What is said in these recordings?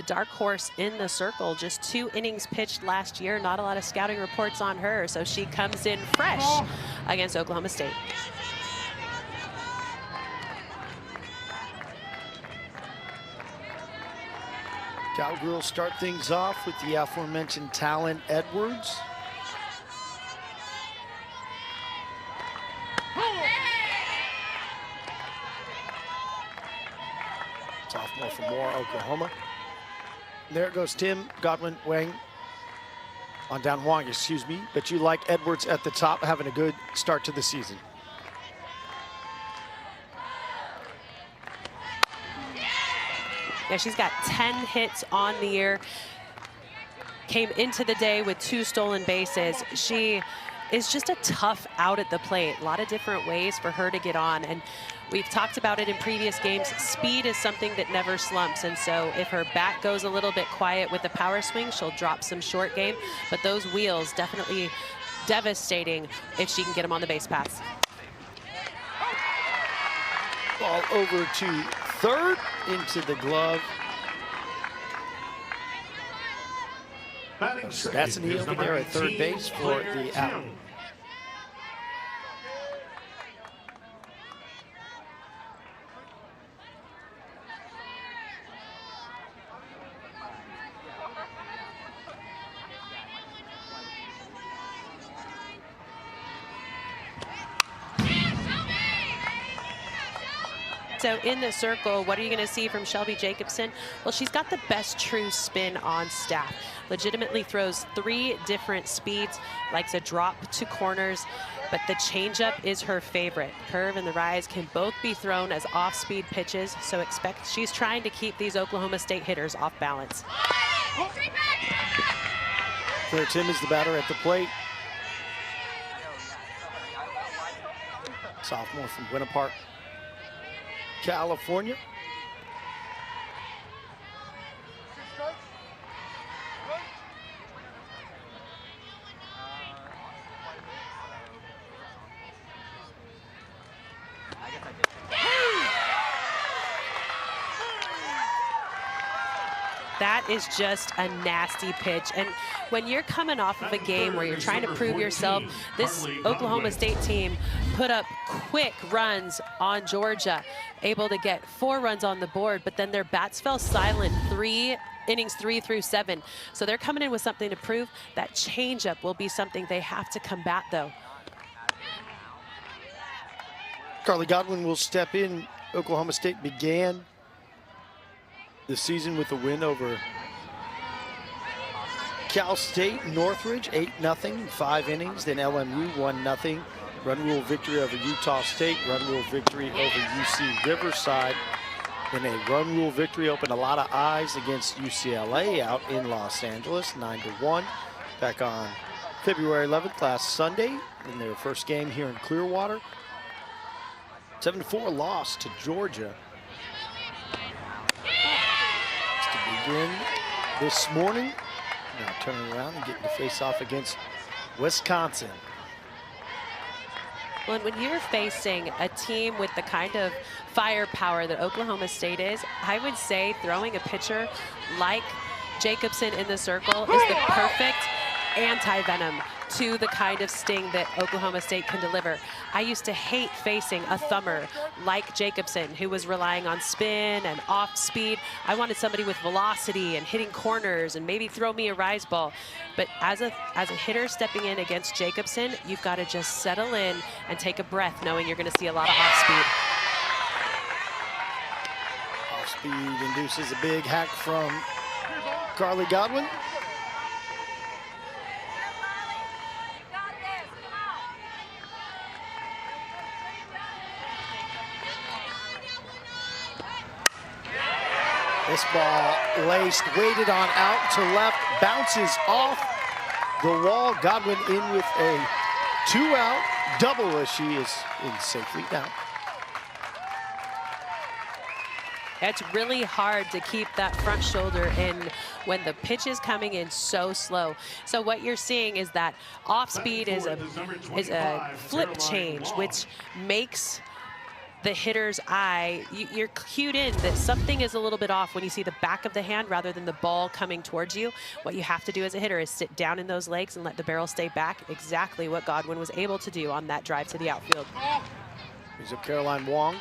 dark horse in the circle. Just 2 innings pitched last year. Not a lot of scouting reports on her, so she comes in fresh against Oklahoma State. Cowgirls start things off with the aforementioned Talon Edwards. Sophomore from Moore, Oklahoma. There goes Tim Godwin Wang on down Wang, excuse me. But you like Edwards at the top, having a good start to the season. Yeah, she's got 10 hits on the year. Came into the day with 2 stolen bases. She is just a tough out at the plate. A lot of different ways for her to get on. And we've talked about it in previous games. Speed is something that never slumps. And so if her bat goes a little bit quiet with the power swing, she'll drop some short game. But those wheels definitely devastating if she can get them on the base paths. Ball over to third, into the glove. That's an E over there at third base for the out. So in the circle, what are you going to see from Shelby Jacobson? Well, she's got the best true spin on staff. Legitimately throws 3 different speeds, likes a drop to corners, but the changeup is her favorite. Curve and the rise can both be thrown as off-speed pitches, so expect she's trying to keep these Oklahoma State hitters off balance. Claire Tim is the batter at the plate. Sophomore from Winter Park, California. That is just a nasty pitch. And when you're coming off of a game where you're trying to prove yourself, this Oklahoma State team put up quick runs on Georgia, able to get 4 runs on the board, but then their bats fell silent innings 3 through 7. So they're coming in with something to prove. That changeup will be something they have to combat, though. Carly Godwin will step in. Oklahoma State began the season with a win over Cal State Northridge, 8-0, 5 innings. Then LMU 1-0. Run rule victory over Utah State. Run rule victory over UC Riverside. Then a run rule victory opened a lot of eyes against UCLA out in Los Angeles, 9-1. Back on February 11th, last Sunday, in their first game here in Clearwater. 7-4 loss to Georgia. Begin this morning. Now turning around and getting to face off against Wisconsin. Well, and when you're facing a team with the kind of firepower that Oklahoma State is, I would say throwing a pitcher like Jacobson in the circle is the perfect anti-venom to the kind of sting that Oklahoma State can deliver. I used to hate facing a thumber like Jacobson, who was relying on spin and off speed. I wanted somebody with velocity and hitting corners and maybe throw me a rise ball. But as a hitter stepping in against Jacobson, you've got to just settle in and take a breath, knowing you're going to see a lot of off speed. Off speed induces a big hack from Carly Godwin. This ball laced, weighted on out to left, bounces off the wall. Godwin in with a 2-out double as she is in safely down. It's really hard to keep that front shoulder in when the pitch is coming in so slow. So what you're seeing is that off speed is a flip change, which makes the hitter's eye, you're cued in that something is a little bit off when you see the back of the hand rather than the ball coming towards you. What you have to do as a hitter is sit down in those legs and let the barrel stay back, exactly what Godwin was able to do on that drive to the outfield. Here's up Caroline Wong.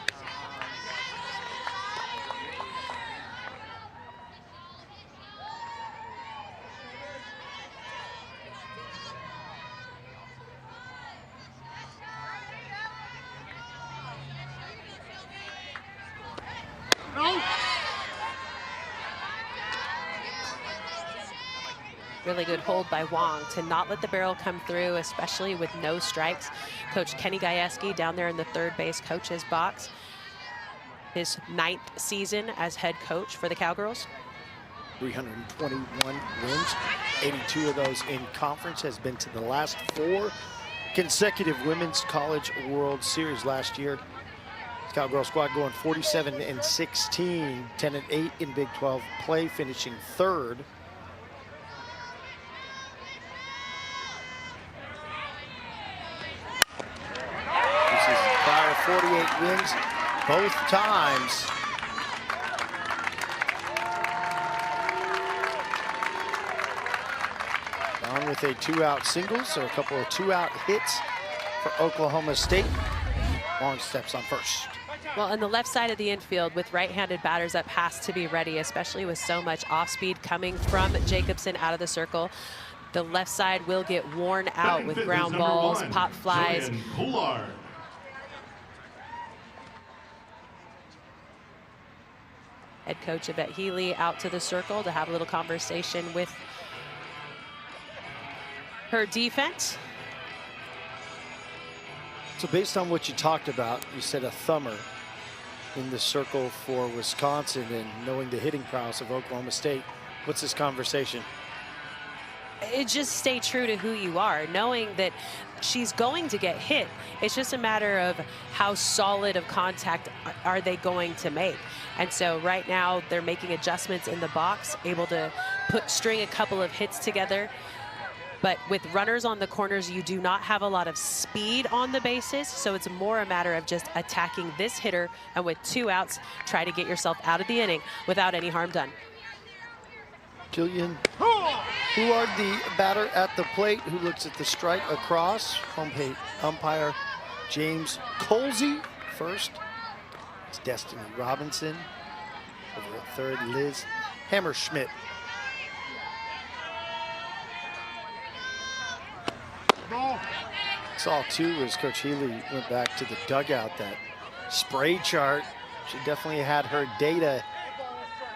Really good hold by Wong to not let the barrel come through, especially with no strikes. Coach Kenny Gajewski down there in the third base coach's box. His 9th season as head coach for the Cowgirls. 321 wins, 82 of those in conference, has been to the last 4 consecutive Women's College World Series last year. Cowgirl squad going 47-16, 10-8 in Big 12 play, finishing 3rd. This is prior 48 wins, both times. On with a 2-out single, so a couple of 2-out hits for Oklahoma State. Long steps on first. Well, on the left side of the infield with right-handed batters up has to be ready, especially with so much off-speed coming from Jacobson out of the circle. The left side will get worn out with ground balls, pop flies. Head coach Yvette Healy out to the circle to have a little conversation with her defense. So based on what you talked about, you said a thumber in the circle for Wisconsin, and knowing the hitting prowess of Oklahoma State, what's this conversation? It just stay true to who you are, knowing that she's going to get hit. It's just a matter of how solid of contact are they going to make. And so right now they're making adjustments in the box, able to string a couple of hits together. But with runners on the corners, you do not have a lot of speed on the bases, so it's more a matter of just attacking this hitter, and with 2 outs, try to get yourself out of the inning without any harm done. Jillian Huard, the batter at the plate, who looks at the strike across. Home plate umpire James Colsey first. It's Destiny Robinson. Over at third, Liz Hammerschmidt. Saw too as Coach Healy went back to the dugout, that spray chart. She definitely had her data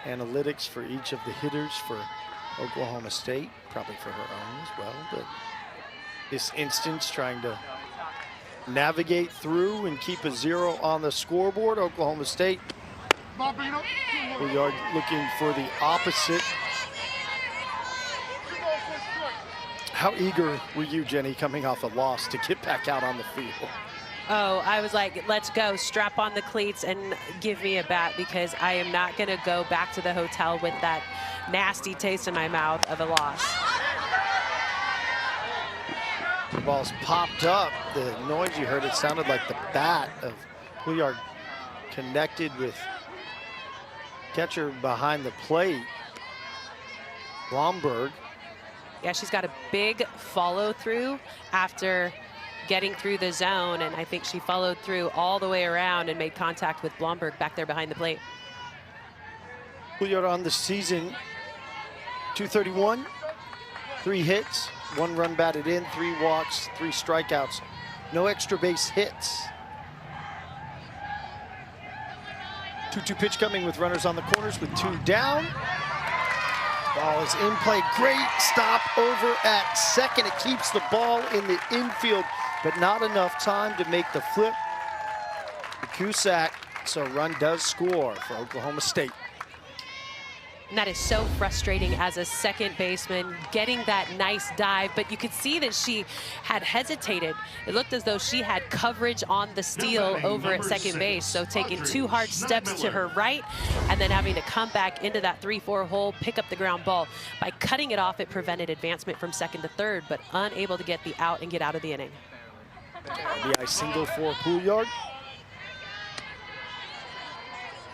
analytics for each of the hitters for Oklahoma State, probably for her own as well, but this instance trying to navigate through and keep a 0 on the scoreboard. Oklahoma State, we are looking for the opposite. How eager were you, Jenny, coming off a loss to get back out on the field? Oh, I was like, let's go, strap on the cleats and give me a bat, because I am not going to go back to the hotel with that nasty taste in my mouth of a loss. The ball's popped up. The noise you heard, it sounded like the bat of Pouillard connected with catcher behind the plate, Blomberg. Yeah, she's got a big follow through after getting through the zone, and I think she followed through all the way around and made contact with Blomberg back there behind the plate. Pouillard on the season, 231, 3 hits, 1 run batted in, 3 walks, 3 strikeouts, no extra base hits. 2-2 pitch coming with runners on the corners with 2 down. Ball is in play. Great stop over at second. It keeps the ball in the infield, but not enough time to make the flip. Cusack, so run does score for Oklahoma State. And that is so frustrating as a second baseman, getting that nice dive, but you could see that she had hesitated. It looked as though she had coverage on the steal over at second base, so taking 2 hard steps to her right and then having to come back into that 3-4 hole, pick up the ground ball. By cutting it off, it prevented advancement from second to third, but unable to get the out and get out of the inning. RBI single for Pouillard.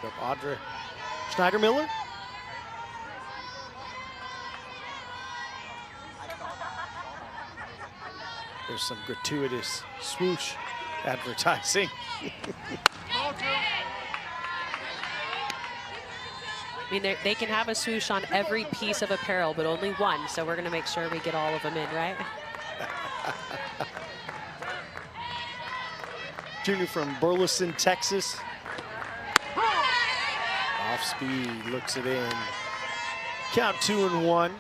up Audra Schneider-Miller. There's some gratuitous swoosh advertising. I mean, they can have a swoosh on every piece of apparel, but only one. So we're going to make sure we get all of them in, right? Junior from Burleson, Texas. Off speed, looks it in. Count 2-1.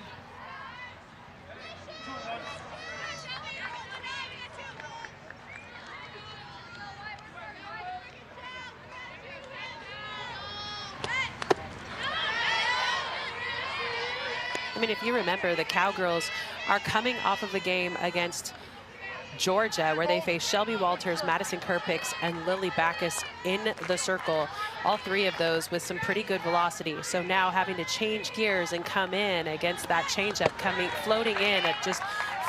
I mean, if you remember, the Cowgirls are coming off of a game against Georgia where they faced Shelby Walters, Madison Kerpix, and Lily Backus in the circle. All three of those with some pretty good velocity. So now having to change gears and come in against that changeup floating in at just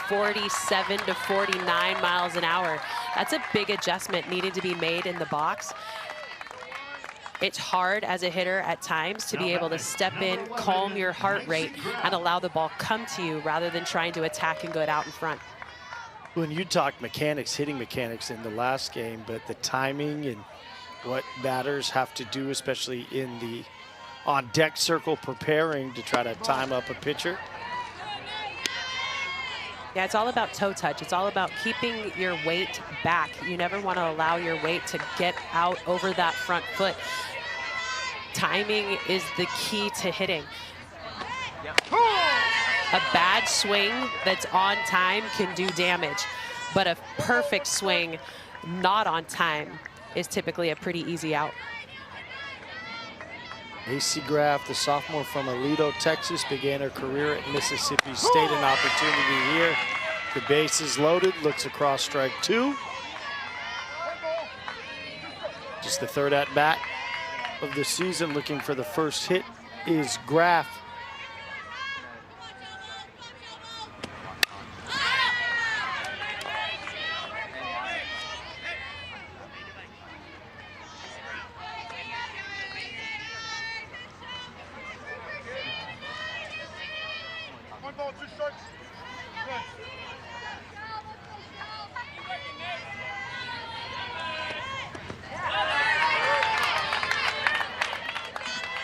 47 to 49 miles an hour. That's a big adjustment needing to be made in the box. It's hard as a hitter at times to be able to step in, calm your heart rate, and allow the ball come to you rather than trying to attack and get out in front. When you talked mechanics, hitting mechanics in the last game, but the timing and what batters have to do, especially in the on-deck circle preparing to try to time up a pitcher. Yeah, it's all about toe touch. It's all about keeping your weight back. You never want to allow your weight to get out over that front foot. Timing is the key to hitting. A bad swing that's on time can do damage, but a perfect swing not on time is typically a pretty easy out. AC Graff, the sophomore from Aledo, Texas, began her career at Mississippi State. An opportunity here. The base is loaded, looks across strike 2. Just the third at bat of the season. Looking for the first hit is Graff.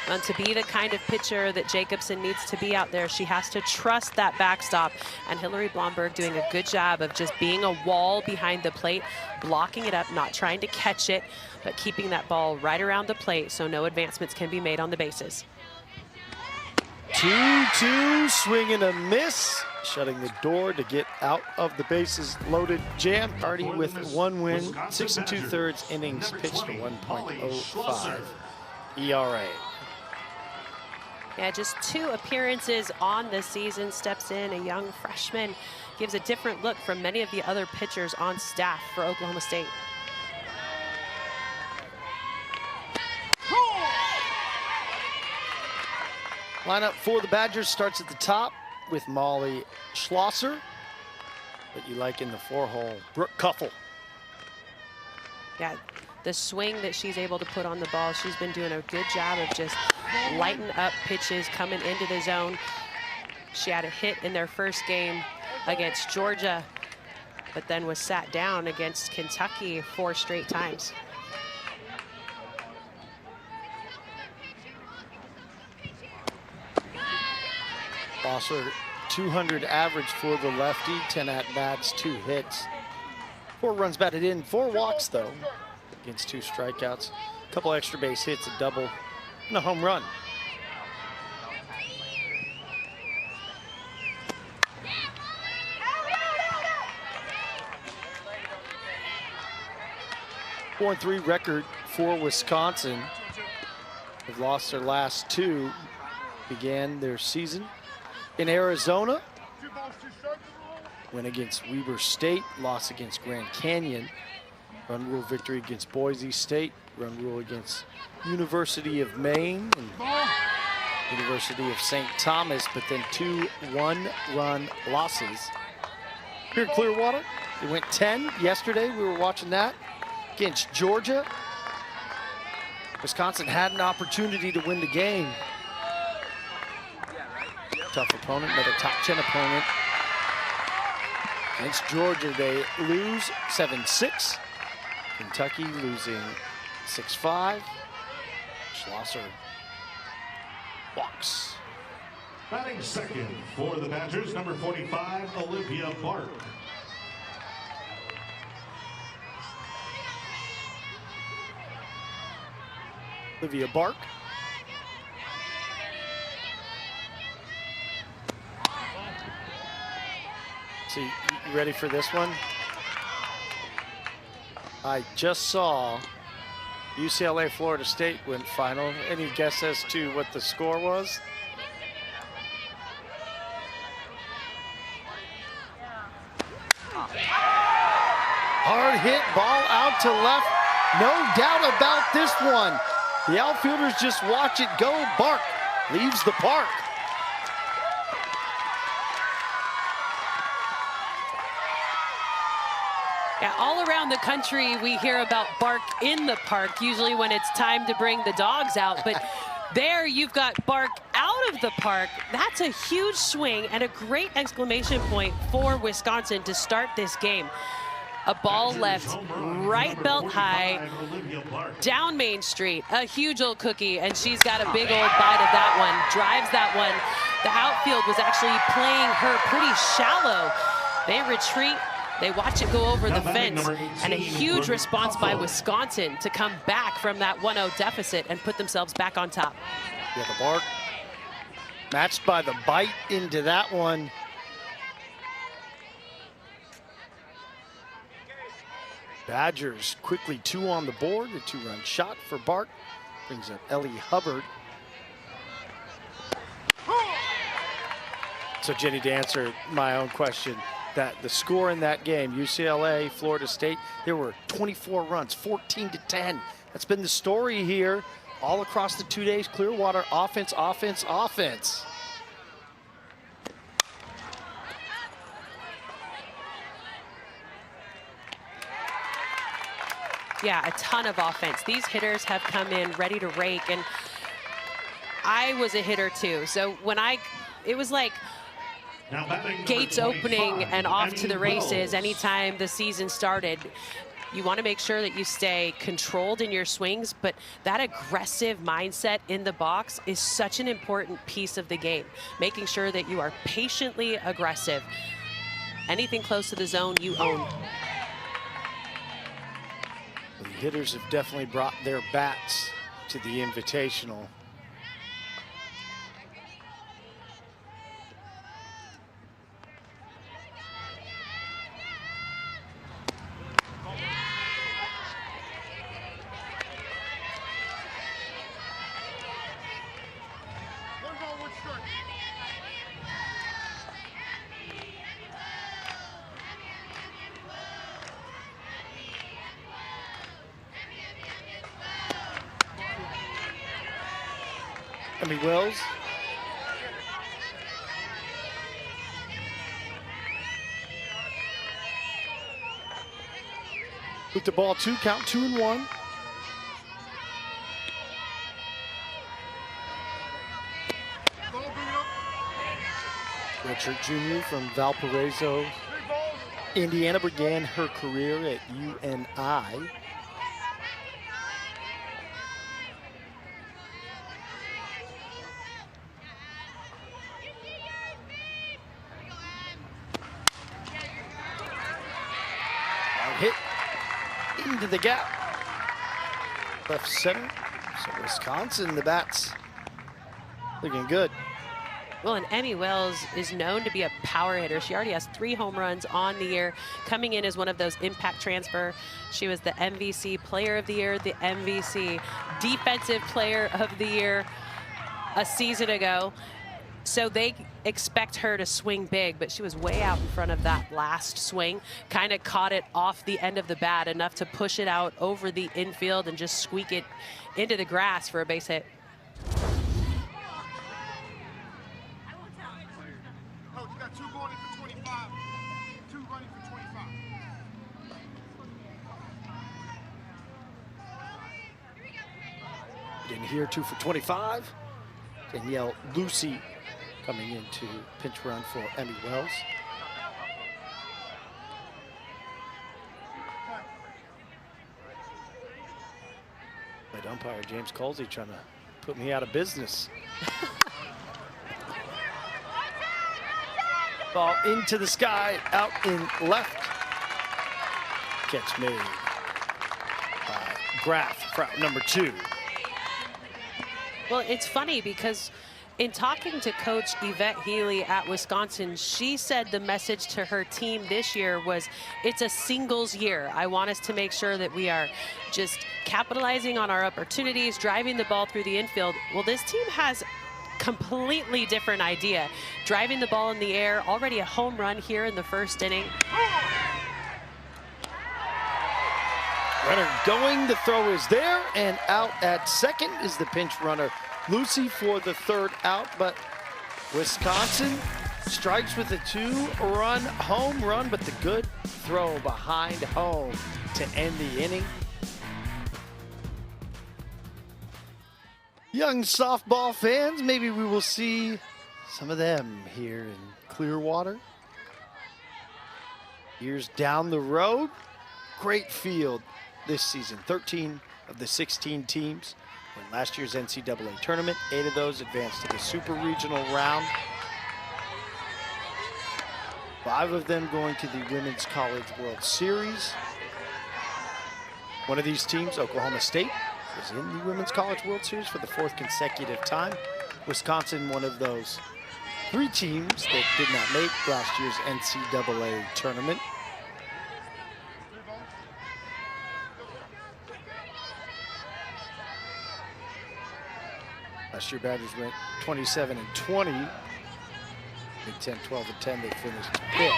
And to be the kind of pitcher that Jacobson needs to be out there, she has to trust that backstop. And Hillary Blomberg doing a good job of just being a wall behind the plate, blocking it up, not trying to catch it, but keeping that ball right around the plate so no advancements can be made on the bases. 2-2, swing and a miss. Shutting the door to get out of the bases loaded. Jam Hardy with 1 win, 6 2/3 innings pitched, 1.05 ERA. Yeah, just 2 appearances on the season. Steps in a young freshman, gives a different look from many of the other pitchers on staff for Oklahoma State. Lineup for the Badgers starts at the top with Molly Schlosser, but you like in the 4-hole, Brooke Kuffel. Yeah, the swing that she's able to put on the ball, she's been doing a good job of just lighting up pitches coming into the zone. She had a hit in their first game against Georgia, but then was sat down against Kentucky 4 straight times. Schlosser, 200 average for the lefty, 10 at-bats, 2 hits. 4 runs batted in, 4 walks though, against 2 strikeouts. A couple extra base hits, a double, and a home run. Four and 3 record for Wisconsin. They've lost their last 2, began their season in Arizona. Win against Weber State, loss against Grand Canyon. Run rule victory against Boise State, run rule against University of Maine and University of St. Thomas, but then 2 one-run losses. Here in Clearwater, it went 10 yesterday. We were watching that against Georgia. Wisconsin had an opportunity to win the game. Tough opponent, another top 10 opponent. Against Georgia, they lose 7-6. Kentucky losing 6-5. Schlosser walks. Batting second for the Badgers, number 45, Olivia Bark. Olivia Bark. So you ready for this one? I just saw UCLA Florida State went final. Any guess as to what the score was? Hard hit, ball out to left. No doubt about this one. The outfielders just watch it go. Bark leaves the park. Yeah, all around the country, we hear about Bark in the park, usually when it's time to bring the dogs out. But there you've got Bark out of the park. That's a huge swing and a great exclamation point for Wisconsin to start this game. A ball left right belt high, down Main Street, a huge old cookie, and she's got a big old bite of that one, drives that one. The outfield was actually playing her pretty shallow. They retreat, they watch it go over the fence, and a huge response by Wisconsin to come back from that 1-0 deficit and put themselves back on top. Yeah, the Bark matched by the bite into that one. Badgers quickly 2 on the board. The 2-run shot for Bark brings up Ellie Hubbard. So Jenny, to answer my own question, that the score in that game, UCLA, Florida State, there were 24 runs, 14-10. That's been the story here all across the 2 days. Clearwater offense, offense, offense. Yeah, a ton of offense. These hitters have come in ready to rake, and I was a hitter too. So when it was like gates opening and off to the races anytime the season started. You want to make sure that you stay controlled in your swings, but that aggressive mindset in the box is such an important piece of the game. Making sure that you are patiently aggressive. Anything close to the zone, you own. The hitters have definitely brought their bats to the Invitational. Wells. With the ball 2, count 2-1. Richard Jr. from Valparaiso, Indiana, began her career at UNI. Hit into the gap, left center. So Wisconsin, the bats looking good. Well, and Emmy Wells is known to be a power hitter. She already has 3 home runs on the year, coming in as one of those impact transfer. She was the MVC Player of the Year, the MVC Defensive Player of the Year a season ago. So they expect her to swing big, but she was way out in front of that last swing. Kind of caught it off the end of the bat, enough to push it out over the infield and just squeak it into the grass for a base hit. In here, 2 for 25. Danielle Lucy coming into pinch run for Emmy Wells. But umpire James Colsey trying to put me out of business. Ball into the sky, out in left. Catch made by Graff for out number 2. Well, it's funny because in talking to Coach Yvette Healy at Wisconsin, she said the message to her team this year was, it's a singles year. I want us to make sure that we are just capitalizing on our opportunities, driving the ball through the infield. Well, this team has completely different idea. Driving the ball in the air, already a home run here in the first inning. Runner going, the throw is there, and out at second is the pinch runner, Lucy, for the 3rd out, but Wisconsin strikes with a 2-run home run, but the good throw behind home to end the inning. Young softball fans, maybe we will see some of them here in Clearwater. Years down the road, great field this season. 13 of the 16 teams win last year's NCAA tournament. 8 of those advanced to the super regional round. 5 of them going to the Women's College World Series. One of these teams, Oklahoma State, was in the Women's College World Series for the 4th consecutive time. Wisconsin, one of those 3 teams that did not make last year's NCAA tournament. Last year, Badgers went 27-20. Big Ten 12-10, they finished 5th.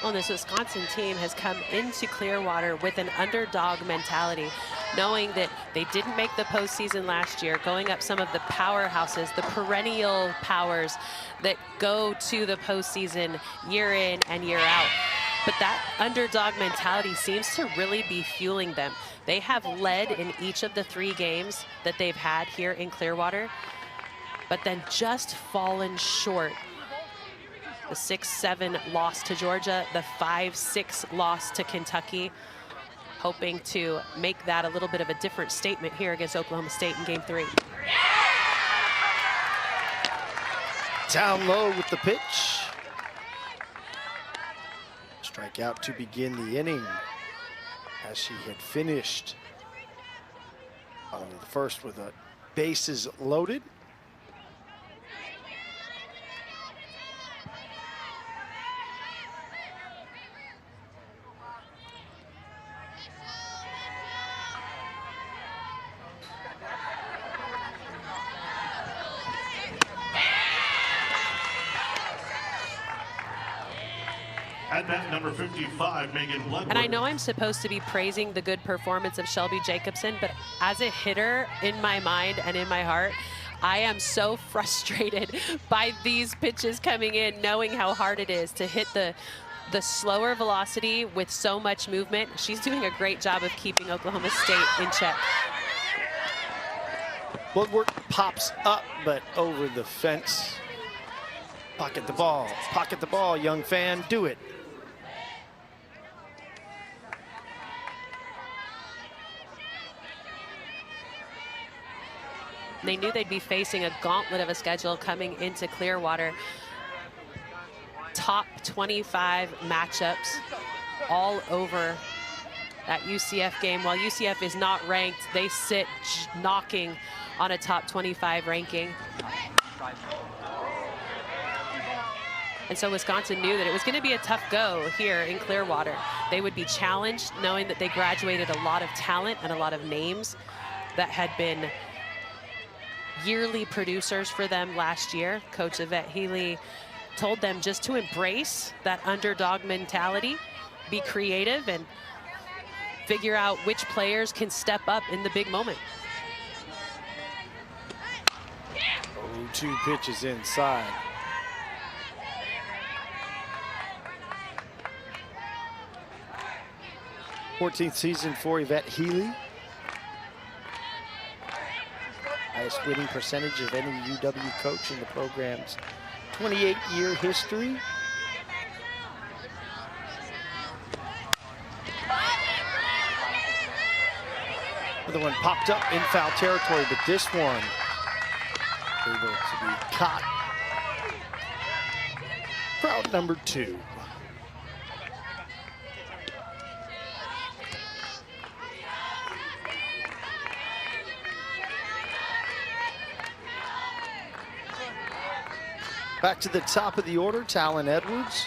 Well, this Wisconsin team has come into Clearwater with an underdog mentality, knowing that they didn't make the postseason last year, going up some of the powerhouses, the perennial powers that go to the postseason year in and year out. But that underdog mentality seems to really be fueling them. They have led in each of the 3 games that they've had here in Clearwater, but then just fallen short. The 6-7 loss to Georgia, the 5-6 loss to Kentucky, hoping to make that a little bit of a different statement here against Oklahoma State in Game 3. Down low with the pitch. Strikeout to begin the inning as she had finished on the first with the bases loaded. At bat, number 55, Megan Bloodworth. And I know I'm supposed to be praising the good performance of Shelby Jacobson, but as a hitter, in my mind and in my heart, I am so frustrated by these pitches coming in, knowing how hard it is to hit the slower velocity with so much movement. She's doing a great job of keeping Oklahoma State in check. Bloodworth pops up, but over the fence. Pocket the ball, young fan, do it. They knew they'd be facing a gauntlet of a schedule coming into Clearwater. Top 25 matchups all over that UCF game. While UCF is not ranked, they sit knocking on a top 25 ranking. And so Wisconsin knew that it was going to be a tough go here in Clearwater. They would be challenged, knowing that they graduated a lot of talent and a lot of names that had been yearly producers for them last year. Coach Yvette Healy told them just to embrace that underdog mentality, be creative, and figure out which players can step up in the big moment. 0-2 pitches inside. 14th season for Yvette Healy. Highest winning percentage of any UW coach in the program's 28-year history. Another one popped up in foul territory, but this one able to be caught. Crowd number 2. Back to the top of the order, Talon Edwards.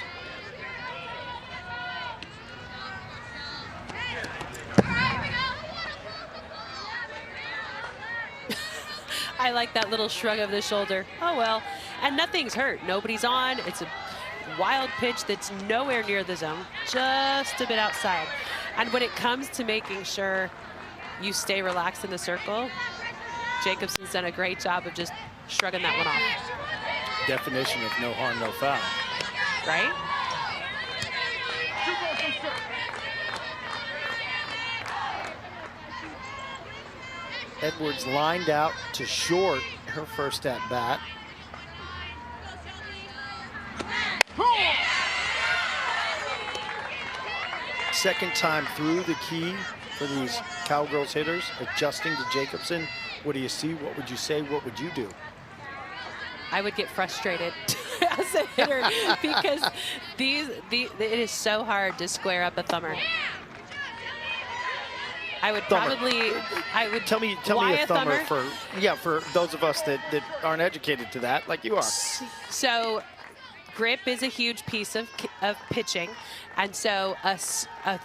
I like that little shrug of the shoulder. Oh, well. And nothing's hurt. Nobody's on. It's a wild pitch that's nowhere near the zone, just a bit outside. And when it comes to making sure you stay relaxed in the circle, Jacobson's done a great job of just shrugging that one off. Definition of no harm, no foul. Right? Edwards lined out to short her first at bat. Second time through, the key for these Cowgirls hitters, adjusting to Jacobson. What do you see? What would you say? What would you do? I would get frustrated as a hitter because it is so hard to square up a thumber. I would probably, tell me a thumber for those of us that aren't educated to that, like you are. So grip is a huge piece of pitching, and so a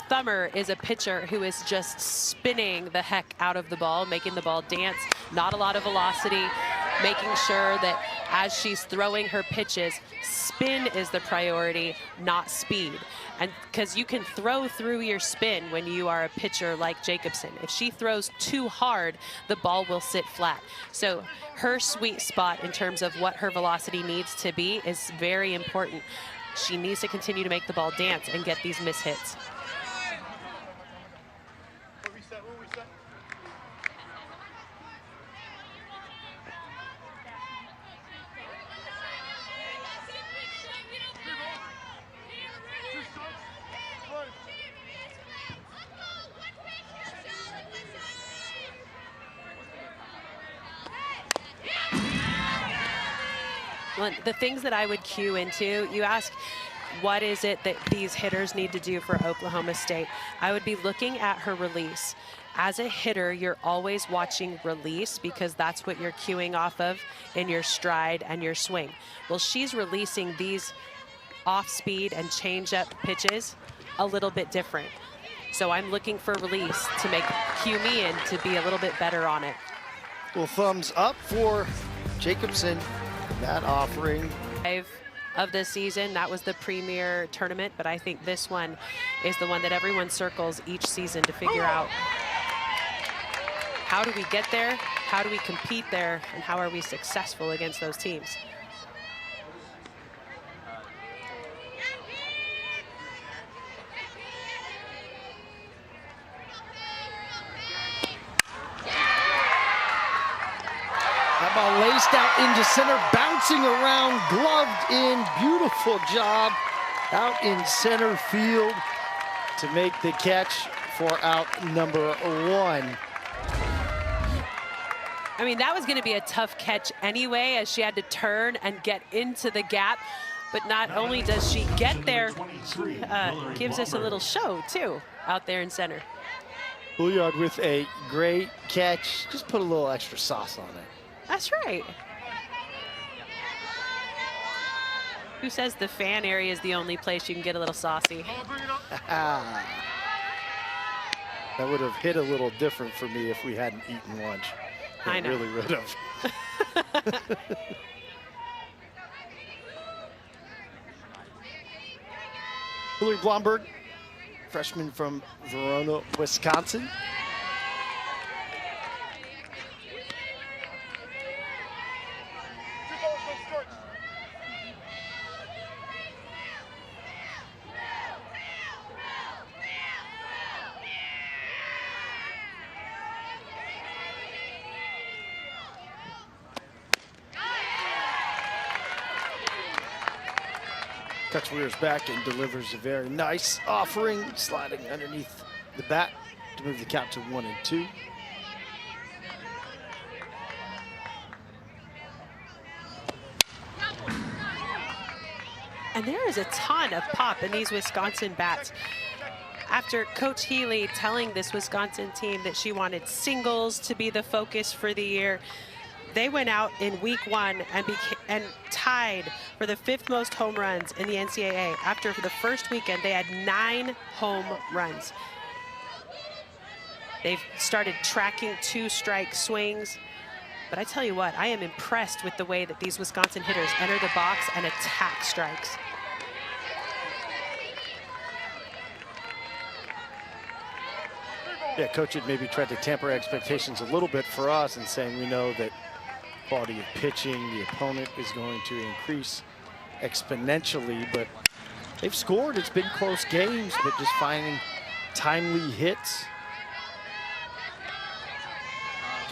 thumber is a pitcher who is just spinning the heck out of the ball, making the ball dance, not a lot of velocity, making sure that as she's throwing her pitches, spin is the priority, not speed. And because you can throw through your spin when you are a pitcher like Jacobson. If she throws too hard, the ball will sit flat. So her sweet spot in terms of what her velocity needs to be is very important. She needs to continue to make the ball dance and get these miss hits. Well, the things that I would cue into, you ask, what is it that these hitters need to do for Oklahoma State? I would be looking at her release. As a hitter, you're always watching release because that's what you're cueing off of in your stride and your swing. Well, she's releasing these off-speed and change-up pitches a little bit different. So I'm looking for release to cue me in to be a little bit better on it. Well, thumbs up for Jacobson. That offering. Of the season, that was the premier tournament, but I think this one is the one that everyone circles each season to figure out how do we get there, how do we compete there, and how are we successful against those teams. Ball laced out into center, bouncing around, gloved in, beautiful job out in center field to make the catch for out number 1. I mean, that was going to be a tough catch anyway, as she had to turn and get into the gap. But not only does she get there, she gives us a little show too out there in center. Bouillard with a great catch. Just put a little extra sauce on it. That's right. Who says the fan area is the only place you can get a little saucy? That would have hit a little different for me if we hadn't eaten lunch. I know. Really would have. Hillary Blomberg, freshman from Verona, Wisconsin. Cuts rears back and delivers a very nice offering, sliding underneath the bat to move the count to 1-2. And there is a ton of pop in these Wisconsin bats. After Coach Healy telling this Wisconsin team that she wanted singles to be the focus for the year, they went out in week 1 and tied for the 5th most home runs in the NCAA. After the first weekend, they had 9 home runs. They've started tracking 2-strike swings. But I tell you what, I am impressed with the way that these Wisconsin hitters enter the box and attack strikes. Yeah, Coach had maybe tried to temper expectations a little bit for us and saying we know that quality of pitching, the opponent is going to increase exponentially, but they've scored. It's been close games, but just finding timely hits.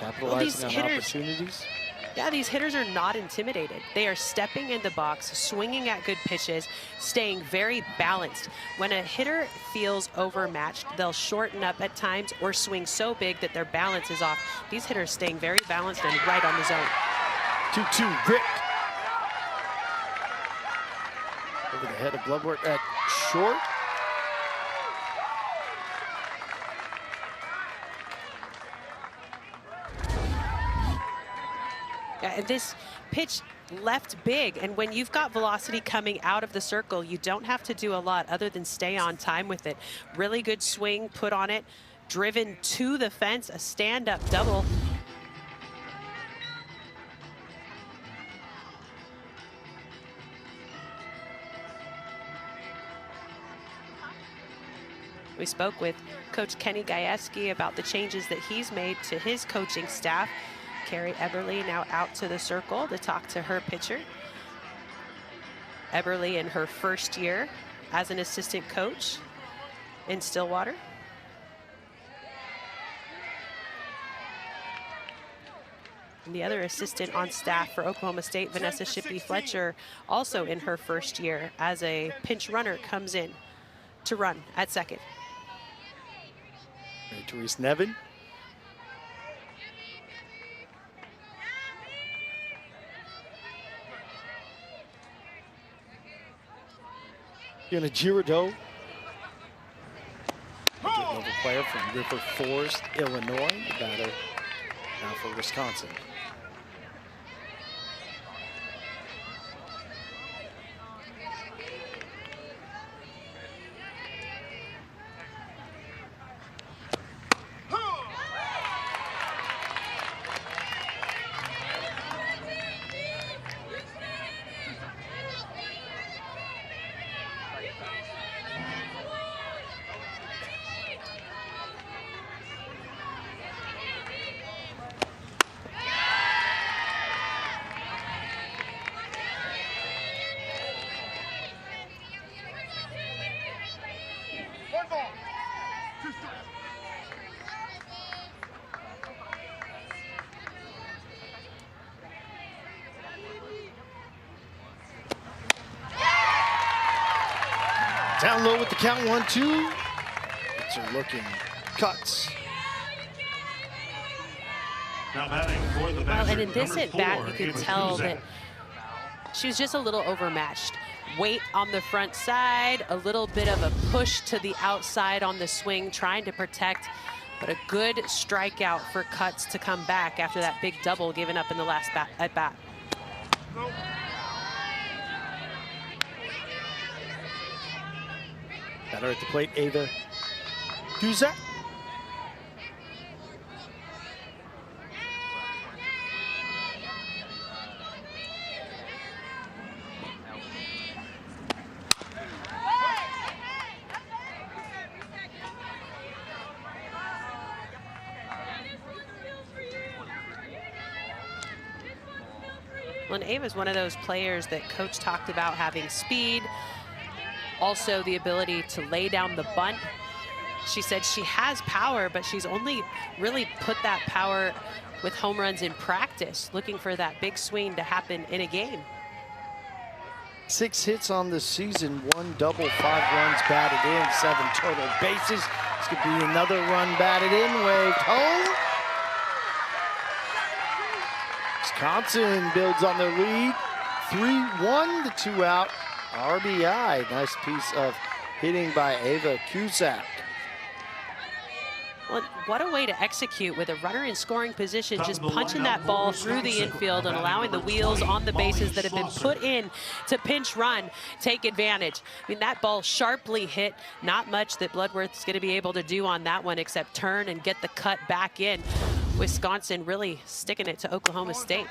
Capitalizing on opportunities. Yeah, these hitters are not intimidated. They are stepping in the box, swinging at good pitches, staying very balanced. When a hitter feels overmatched, they'll shorten up at times or swing so big that their balance is off. These hitters staying very balanced and right on the zone. 2-2, Rick. Over the head of Bloodworth at short. And this pitch left big, and when you've got velocity coming out of the circle, you don't have to do a lot other than stay on time with it. Really good swing put on it, driven to the fence, a stand-up double. We spoke with Coach Kenny Gajewski about the changes that he's made to his coaching staff. Carrie Eberly now out to the circle to talk to her pitcher. Eberly in her first year as an assistant coach in Stillwater. And the other assistant on staff for Oklahoma State, Vanessa Shippey-Fletcher, also in her first year as a pinch runner, comes in to run at second. Therese Nevin. Fiona Girardeau, level player from River Forest, Illinois, the batter now for Wisconsin. Down low with the count, 1-2. It's a looking cuts. Now batting for the Well, and in Badgers, this number at-bat, 4, you could Ava tell Kuzak. that she was just a little overmatched. Weight on the front side, a little bit of a push to the outside on the swing, trying to protect, but a good strikeout for Cuts to come back after that big double given up in the last at-bat. Batter at the plate, Ava Kuzak. Well, and Ava's one of those players that Coach talked about having speed, also the ability to lay down the bunt. She said she has power, but she's only really put that power with home runs in practice, looking for that big swing to happen in a game. 6 hits on the season, 1 double, 5 runs batted in, 7 total bases. This could be another run batted in, waved home. Wisconsin builds on their lead. 3-1, the 2 out. RBI, nice piece of hitting by Ava Cusack. Well, what a way to execute with a runner in scoring position, just punching that ball through the infield and allowing the wheels on the bases that have been put in to pinch run take advantage. I mean, that ball sharply hit. Not much that Bloodworth's going to be able to do on that one except turn and get the cut back in. Wisconsin really sticking it to Oklahoma State.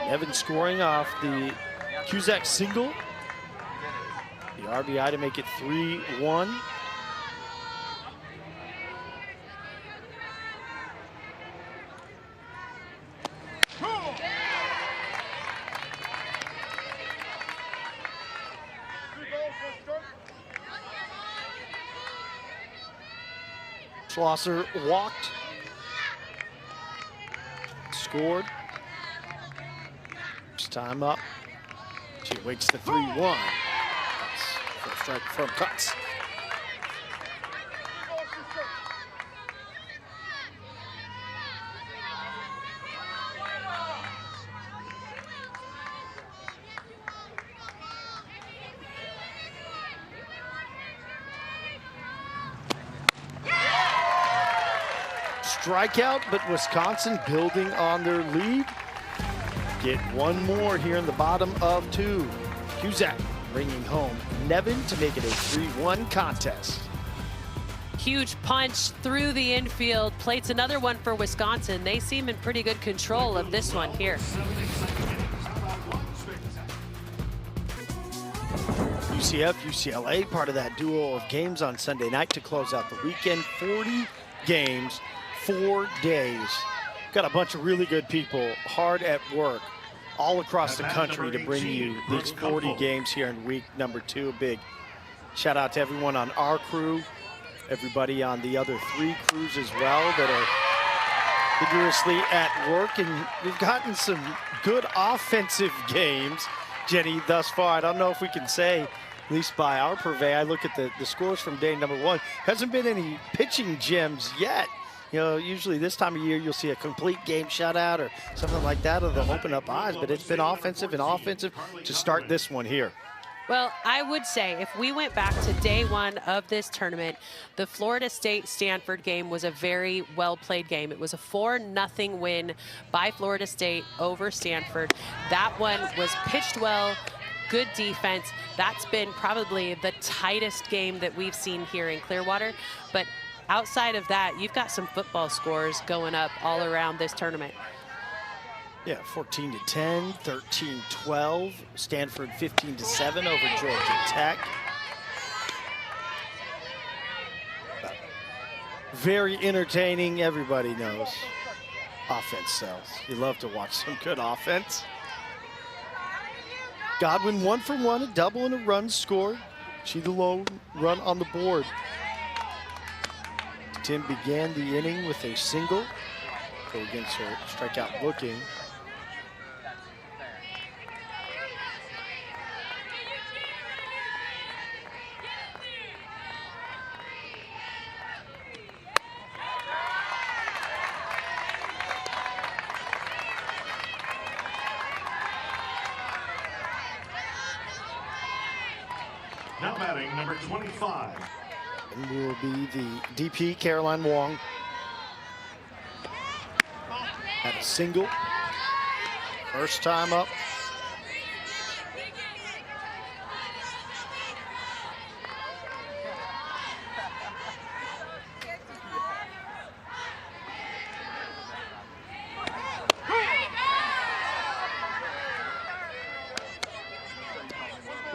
Evans scoring off the Cusack single. The RBI to make it 3-1. Schlosser walked, scored. Time up. She waits the 3-1. First strike from Cuts. Strikeout, but Wisconsin building on their lead. Get one more here in the bottom of 2. Cusack bringing home Nevin to make it a 3-1 contest. Huge punch through the infield. Plates another one for Wisconsin. They seem in pretty good control of this one here. UCF, UCLA, part of that duo of games on Sunday night to close out the weekend. 40 games, 4 days. Got a bunch of really good people hard at work all across the country to bring you these 40 games here in week number 2. A big shout out to everyone on our crew, everybody on the other 3 crews as well that are vigorously at work. And we've gotten some good offensive games, Jenny, thus far. I don't know if we can say, at least by our purvey, I look at the scores from day number 1. Hasn't been any pitching gems yet. You know, usually this time of year, you'll see a complete game shutout or something like that, or they'll open up eyes, but it's been offensive and offensive to start this one here. Well, I would say if we went back to day 1 of this tournament, the Florida State-Stanford game was a very well-played game. It was a 4-0 win by Florida State over Stanford. That one was pitched well, good defense. That's been probably the tightest game that we've seen here in Clearwater. But outside of that, you've got some football scores going up all around this tournament. Yeah, 14-10, 13-12, Stanford 15-7 over Georgia Tech. Very entertaining, everybody knows. Offense sells. You love to watch some good offense. Godwin 1 for 1, a double and a run scored. She the lone run on the board. Tim began the inning with a single. Go against her strikeout looking. Now batting number 25. And will be the DP, Caroline Wong. Had a single. First time up.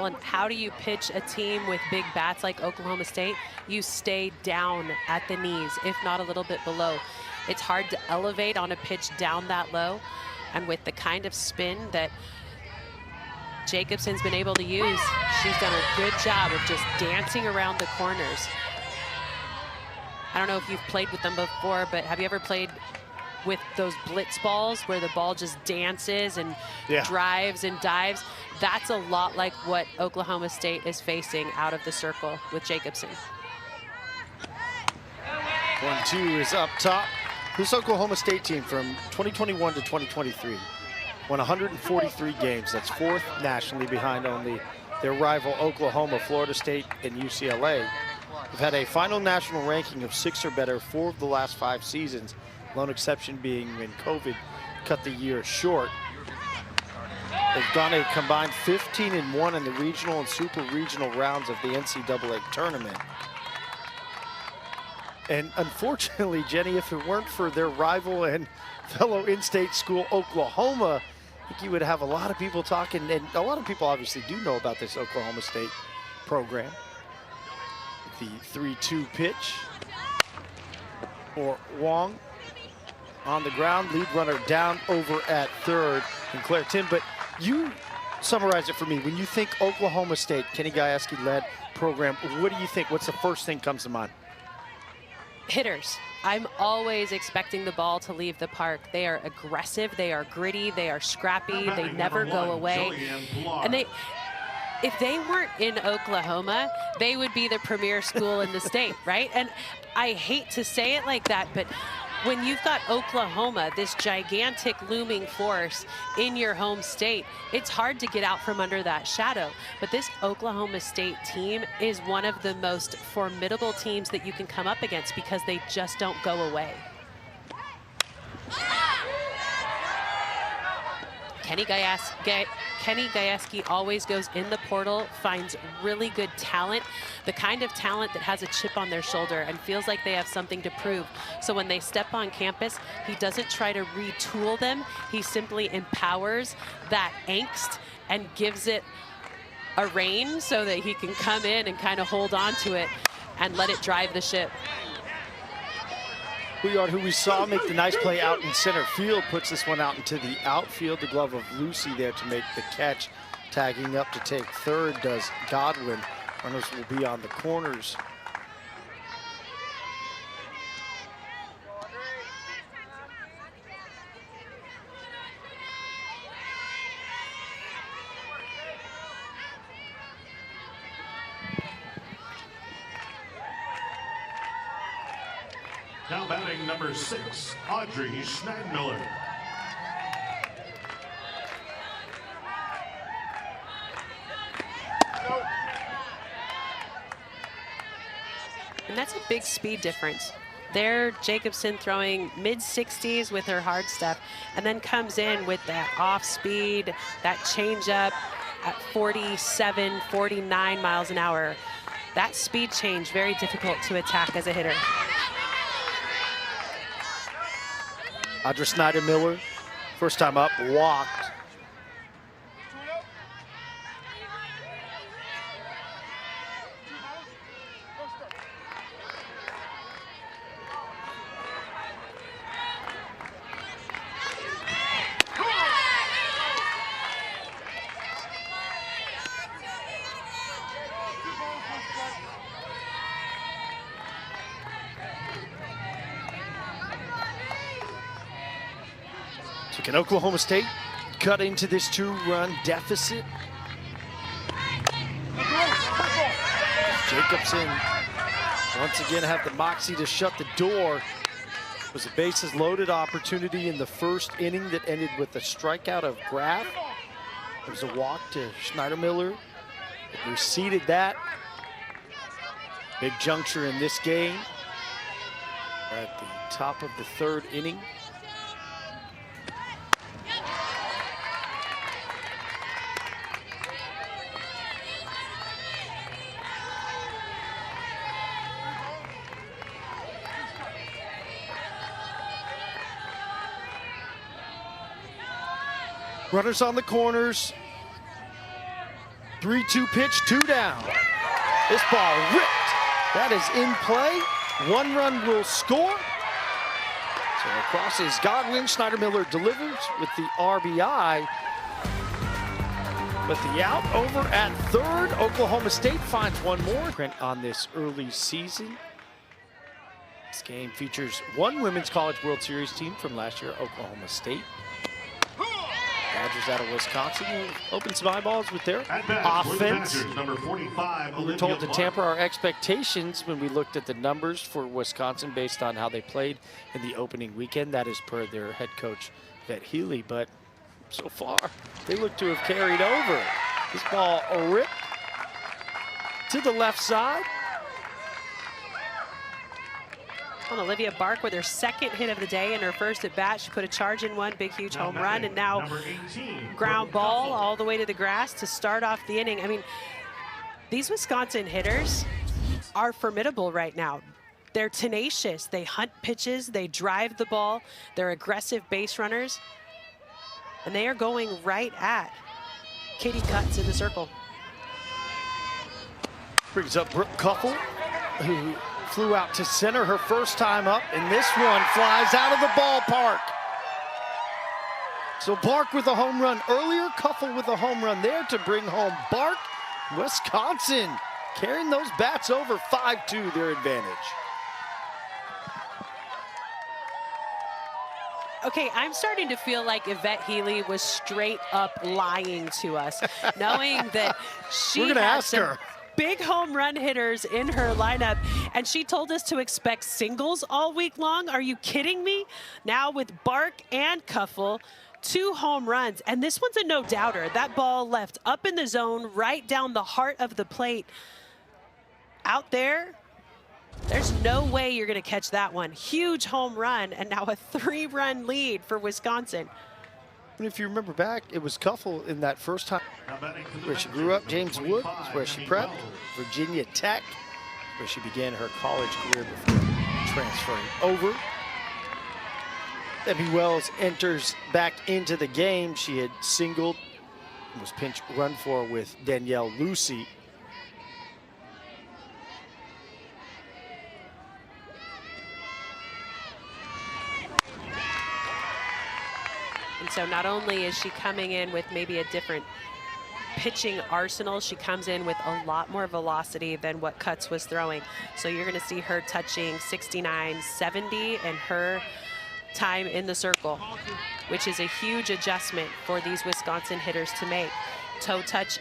Well, and how do you pitch a team with big bats like Oklahoma State? You stay down at the knees, if not a little bit below. It's hard to elevate on a pitch down that low. And with the kind of spin that Jacobson's been able to use, she's done a good job of just dancing around the corners. I don't know if you've played with them before, but have you ever played with those blitz balls where the ball just dances and drives and dives? That's a lot like what Oklahoma State is facing out of the circle with Jacobson. 1-2 is up top. This Oklahoma State team from 2021 to 2023 won 143 games. That's 4th nationally behind only their rival Oklahoma, Florida State, and UCLA. They've had a final national ranking of 6 or better 4 of the last 5 seasons, lone exception being when COVID cut the year short. They've gone a combined 15-1 in the regional and super regional rounds of the NCAA tournament. And unfortunately, Jenny, if it weren't for their rival and fellow in-state school, Oklahoma, I think you would have a lot of people talking, and a lot of people obviously do know about this Oklahoma State program. The 3-2 pitch for Wong on the ground, lead runner down over at third in Claire Tim. But you summarize it for me. When you think Oklahoma State, Kenny Gajewski-led program, what do you think? What's the first thing comes to mind? Hitters. I'm always expecting the ball to leave the park. They are aggressive, they are gritty, they are scrappy, they never go away. And if they weren't in Oklahoma, they would be the premier school in the state, right? And I hate to say it like that, but when you've got Oklahoma, this gigantic looming force in your home state, it's hard to get out from under that shadow. But this Oklahoma State team is one of the most formidable teams that you can come up against because they just don't go away. Kenny Gajewski always goes in the portal, finds really good talent, the kind of talent that has a chip on their shoulder and feels like they have something to prove. So when they step on campus, he doesn't try to retool them. He simply empowers that angst and gives it a rein so that he can come in and kind of hold on to it and let it drive the ship. Who we saw make the nice play out in center field, puts this one out into the outfield. The glove of Lucy there to make the catch. Tagging up to take third does Godwin. Runners will be on the corners. Now batting number 6, Audrey Schneidmiller. And that's a big speed difference. There, Jacobson throwing mid-60s with her hard stuff, and then comes in with that off speed, that changeup at 47, 49 miles an hour. That speed change, very difficult to attack as a hitter. Audrey Schneidmiller, first time up, walked. So can Oklahoma State cut into this 2-run deficit? Jacobson once again have the moxie to shut the door. It was a bases loaded opportunity in the first inning that ended with a strikeout of Graf. There was a walk to Schneidmiller. It receded that. Big juncture in this game. We're at the top of the third inning. Runners on the corners. 3-2 pitch, 2 down. This ball ripped. That is in play. 1 run will score. So across is Godwin. Schneider-Miller delivers with the RBI. But the out over at third. Oklahoma State finds 1 more. Print on this early season. This game features 1 Women's College World Series team from last year, Oklahoma State. Badgers out of Wisconsin will open some eyeballs with their offense. Number 45, we were told to tamper our expectations when we looked at the numbers for Wisconsin based on how they played in the opening weekend. That is per their head coach, Vet Healy. But so far, they look to have carried over. This ball ripped to the left side. On Olivia Bark with her 2nd hit of the day and her 1st at bat. She put a charge in 1 big, huge home run, and now ground ball all the way to the grass to start off the inning. I mean, these Wisconsin hitters are formidable right now. They're tenacious. They hunt pitches. They drive the ball. They're aggressive base runners. And they are going right at Katie Cutts in the circle. Brings up Brooke Kuffel, who flew out to center her first time up, and this one flies out of the ballpark. So Bark with a home run earlier, Kuffel with a home run there to bring home Bark. Wisconsin carrying those bats over 5-2, their advantage. Okay, I'm starting to feel like Yvette Healy was straight up lying to us, knowing that she had some big home run hitters in her lineup, and she told us to expect singles all week long. Are you kidding me? Now with Bark and Kuffel, 2 home runs, and this one's a no-doubter. That ball left up in the zone, right down the heart of the plate. Out there, there's no way you're going to catch that one. Huge home run, and now a 3-run lead for Wisconsin. And if you remember back, it was Kuffel in that first time where she grew up. James Wood is where she prepped. Virginia Tech, where she began her college career before transferring over. Debbie Wells enters back into the game. She had singled, was pinch run for with Danielle Lucy. And so not only is she coming in with maybe a different pitching arsenal, she comes in with a lot more velocity than what Cutts was throwing. So you're going to see her touching 69, 70 in her time in the circle, which is a huge adjustment for these Wisconsin hitters to make. Toe touch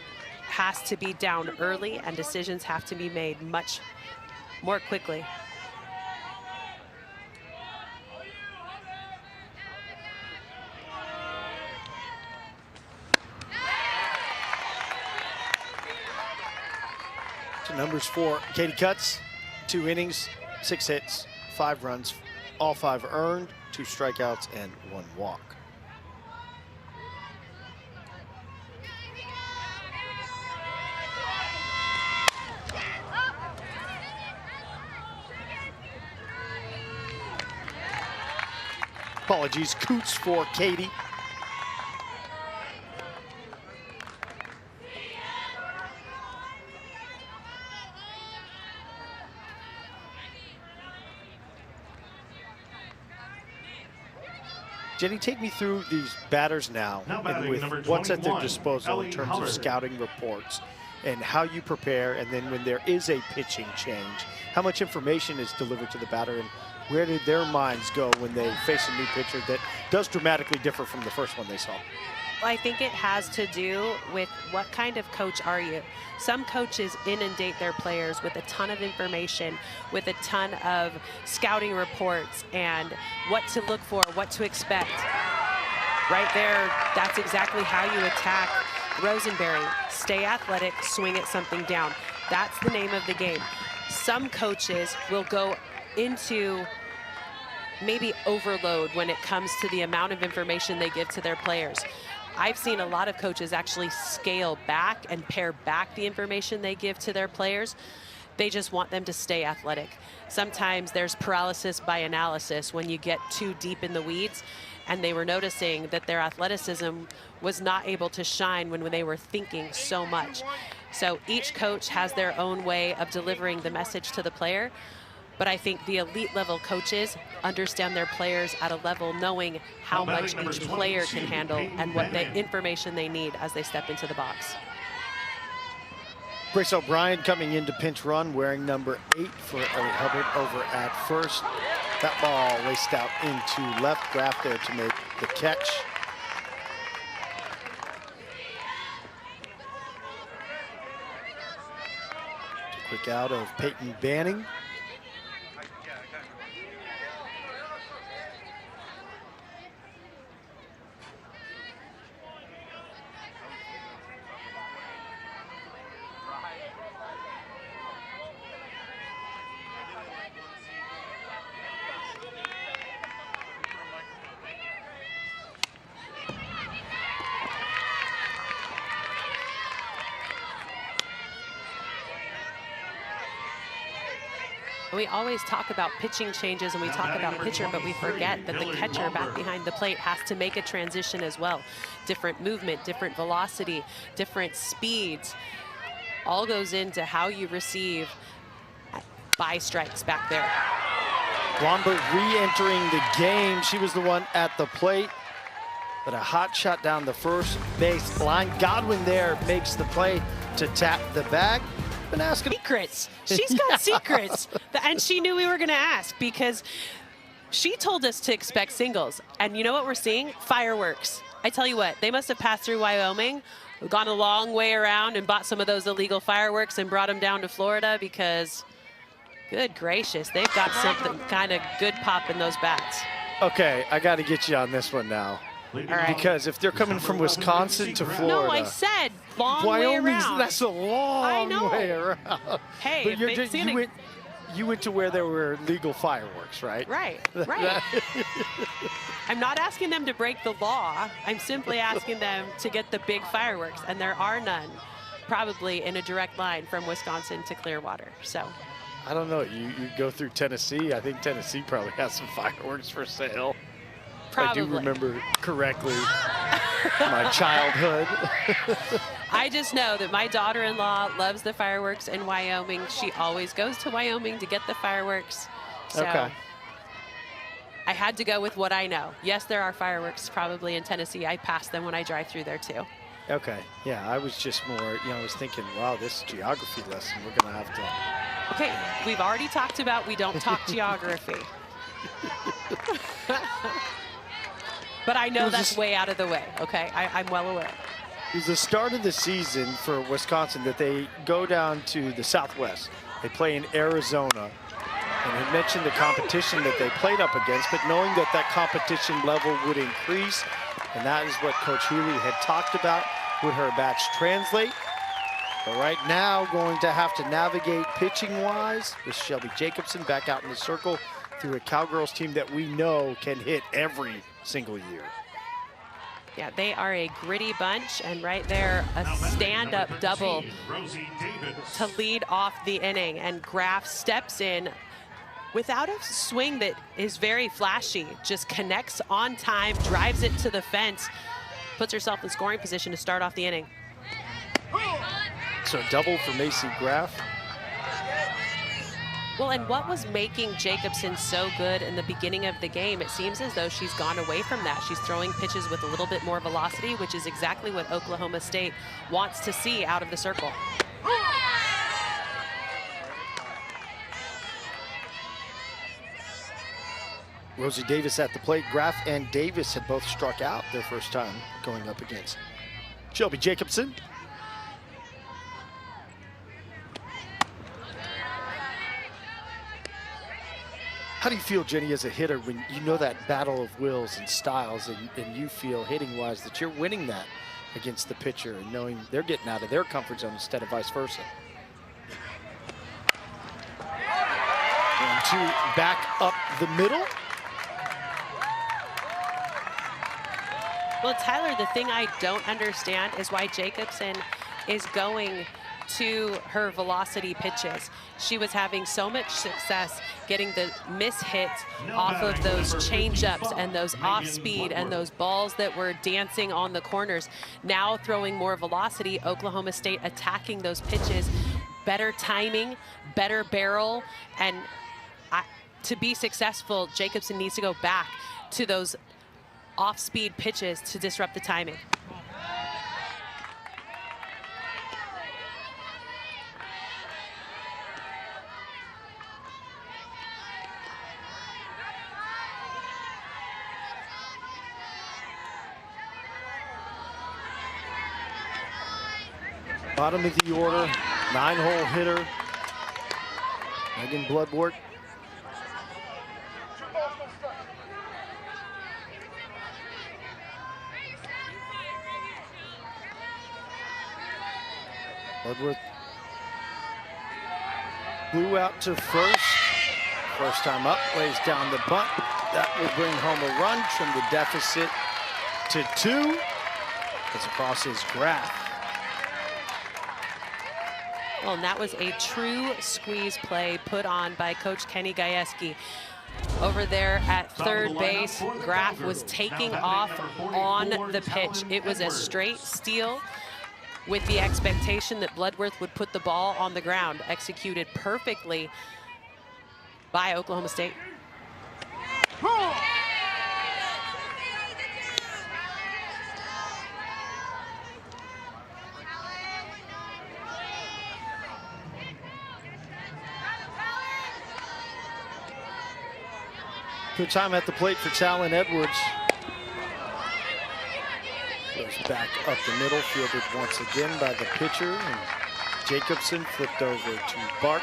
has to be down early, and decisions have to be made much more quickly. Numbers for Katie Cutts, 2 innings, 6 hits, 5 runs, all 5 earned, 2 strikeouts, and 1 walk. Apologies, Coots for Katie. Jenny, take me through these batters now and with what's at their disposal in terms of scouting reports and how you prepare, and then when there is a pitching change, how much information is delivered to the batter, and where did their minds go when they face a new pitcher that does dramatically differ from the first one they saw? I think it has to do with what kind of coach are you. Some coaches inundate their players with a ton of information, with a ton of scouting reports and what to look for, what to expect. Right there, that's exactly how you attack Rosenberry. Stay athletic, swing at something down. That's the name of the game. Some coaches will go into maybe overload when it comes to the amount of information they give to their players. I've seen a lot of coaches actually scale back and pare back the information they give to their players. They just want them to stay athletic. Sometimes there's paralysis by analysis when you get too deep in the weeds, and they were noticing that their athleticism was not able to shine when they were thinking so much. So each coach has their own way of delivering the message to the player, but I think the elite level coaches understand their players at a level knowing how much each player can handle and what the information they need as they step into the box. Grace O'Brien coming into pinch run, wearing number 8 for Ellie Hubbard over at first. That ball raced out into left. Graf there to make the catch. Quick out of Peyton Banning. We always talk about pitching changes and we talk about pitcher, but we forget that the catcher back behind the plate has to make a transition as well. Different movement, different velocity, different speeds, all goes into how you receive by strikes back there. Blomberg re-entering the game. She was the one at the plate, but a hot shot down the first base line. Godwin there makes the play to tap the bag. Been asking secrets. She's got secrets, and she knew we were going to ask because she told us to expect singles. And you know what we're seeing? Fireworks. I tell you what, they must have passed through Wyoming, gone a long way around and bought some of those illegal fireworks and brought them down to Florida because, good gracious, they've got something kind of good pop in those bats. Okay, I got to get you on this one now. All right. Because if they're coming from Wisconsin to Florida. No, I said long Wyoming's, way around. That's a long way around. Hey, but you went to where there were legal fireworks, right? Right, right. I'm not asking them to break the law. I'm simply asking them to get the big fireworks, and there are none, probably in a direct line from Wisconsin to Clearwater. So. I don't know. You go through Tennessee. I think Tennessee probably has some fireworks for sale. Probably. I do remember correctly my childhood. I just know that my daughter-in-law loves the fireworks in Wyoming. She always goes to Wyoming to get the fireworks. So okay. I had to go with what I know. Yes, there are fireworks probably in Tennessee. I pass them when I drive through there too. Okay. Yeah, I was just more, I was thinking, wow, this geography lesson, we're going to have to. Okay, we've already talked about we don't talk geography. But I know that's way out of the way, okay? I'm well aware. It was the start of the season for Wisconsin that they go down to the Southwest. They play in Arizona. And he mentioned the competition that they played up against, but knowing that that competition level would increase, and that is what Coach Healy had talked about, would her bats translate? But right now, going to have to navigate pitching-wise with Shelby Jacobson back out in the circle through a Cowgirls team that we know can hit every single year. Yeah, they are a gritty bunch, and right there, a stand-up double to lead off the inning. And Graf steps in without a swing that is very flashy, just connects on time, drives it to the fence, puts herself in scoring position to start off the inning. So a double for Macy Graf. Well, and what was making Jacobson so good in the beginning of the game? It seems as though she's gone away from that. She's throwing pitches with a little bit more velocity, which is exactly what Oklahoma State wants to see out of the circle. Rosie Davis at the plate. Graf and Davis had both struck out their first time going up against Shelby Jacobson. How do you feel, Jenny, as a hitter when you know that battle of wills and styles and you feel hitting-wise that you're winning that against the pitcher and knowing they're getting out of their comfort zone instead of vice versa? 1-2, back up the middle. Well, Tyler, the thing I don't understand is why Jacobson is going to her velocity pitches. She was having so much success getting the miss hits off of those change-ups and those off-speed and those balls that were dancing on the corners. Now throwing more velocity, Oklahoma State attacking those pitches, better timing, better barrel, and to be successful, Jacobson needs to go back to those off-speed pitches to disrupt the timing. Bottom of the order, 9-hole hitter, Megan Bloodworth. Bloodworth blew out to first. First time up, lays down the bunt. That will bring home a run, trim the deficit to 2. Gets across his graph. Well, and that was a true squeeze play put on by Coach Kenny Gajewski. Over there at third base, Graf was taking off on the pitch. It was a straight steal with the expectation that Bloodworth would put the ball on the ground. Executed perfectly by Oklahoma State. Good time at the plate for Talon Edwards. Goes back up the middle, fielded once again by the pitcher. And Jacobson flipped over to Bart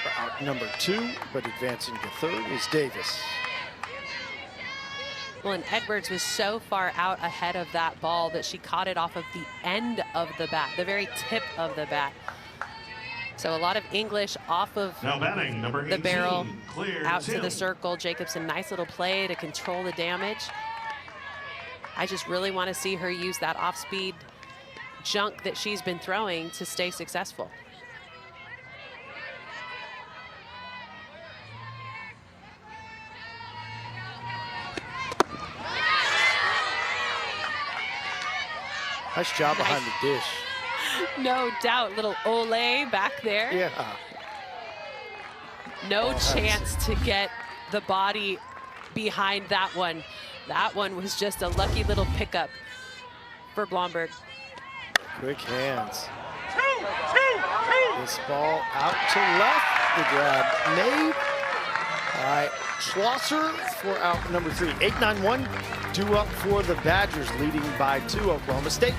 for out number 2, but advancing to third is Davis. Well, and Edwards was so far out ahead of that ball that she caught it off of the end of the bat, the very tip of the bat. So a lot of English off of the barrel, out to the circle. Jacobson, nice little play to control the damage. I just really want to see her use that off-speed junk that she's been throwing to stay successful. Nice job behind the dish. No doubt, little ole back there. Yeah. No chance to get the body behind that one. That one was just a lucky little pickup for Blomberg. Quick hands. This ball out to left. The grab made by Schlosser for out number 3. 8-9-1, due up for the Badgers, leading by 2, Oklahoma State.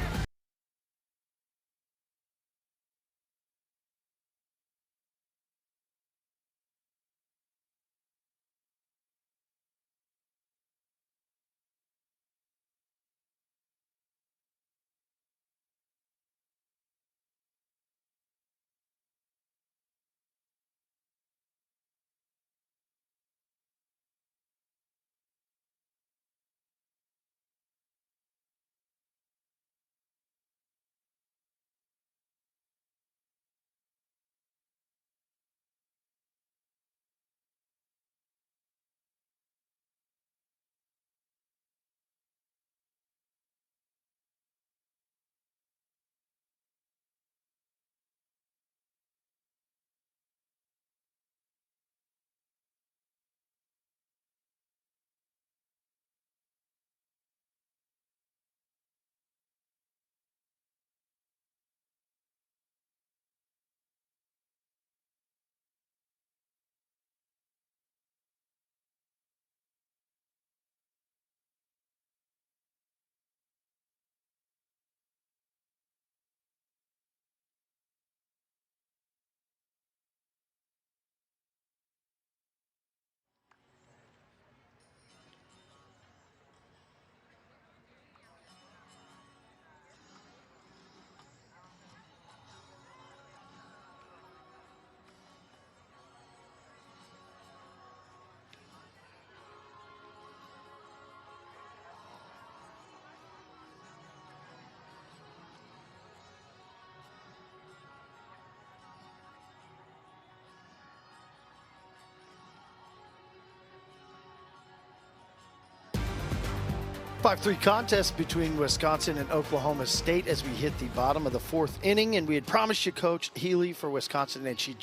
5-3 contest between Wisconsin and Oklahoma State as we hit the bottom of the 4th inning. And we had promised you Coach Healy for Wisconsin, and she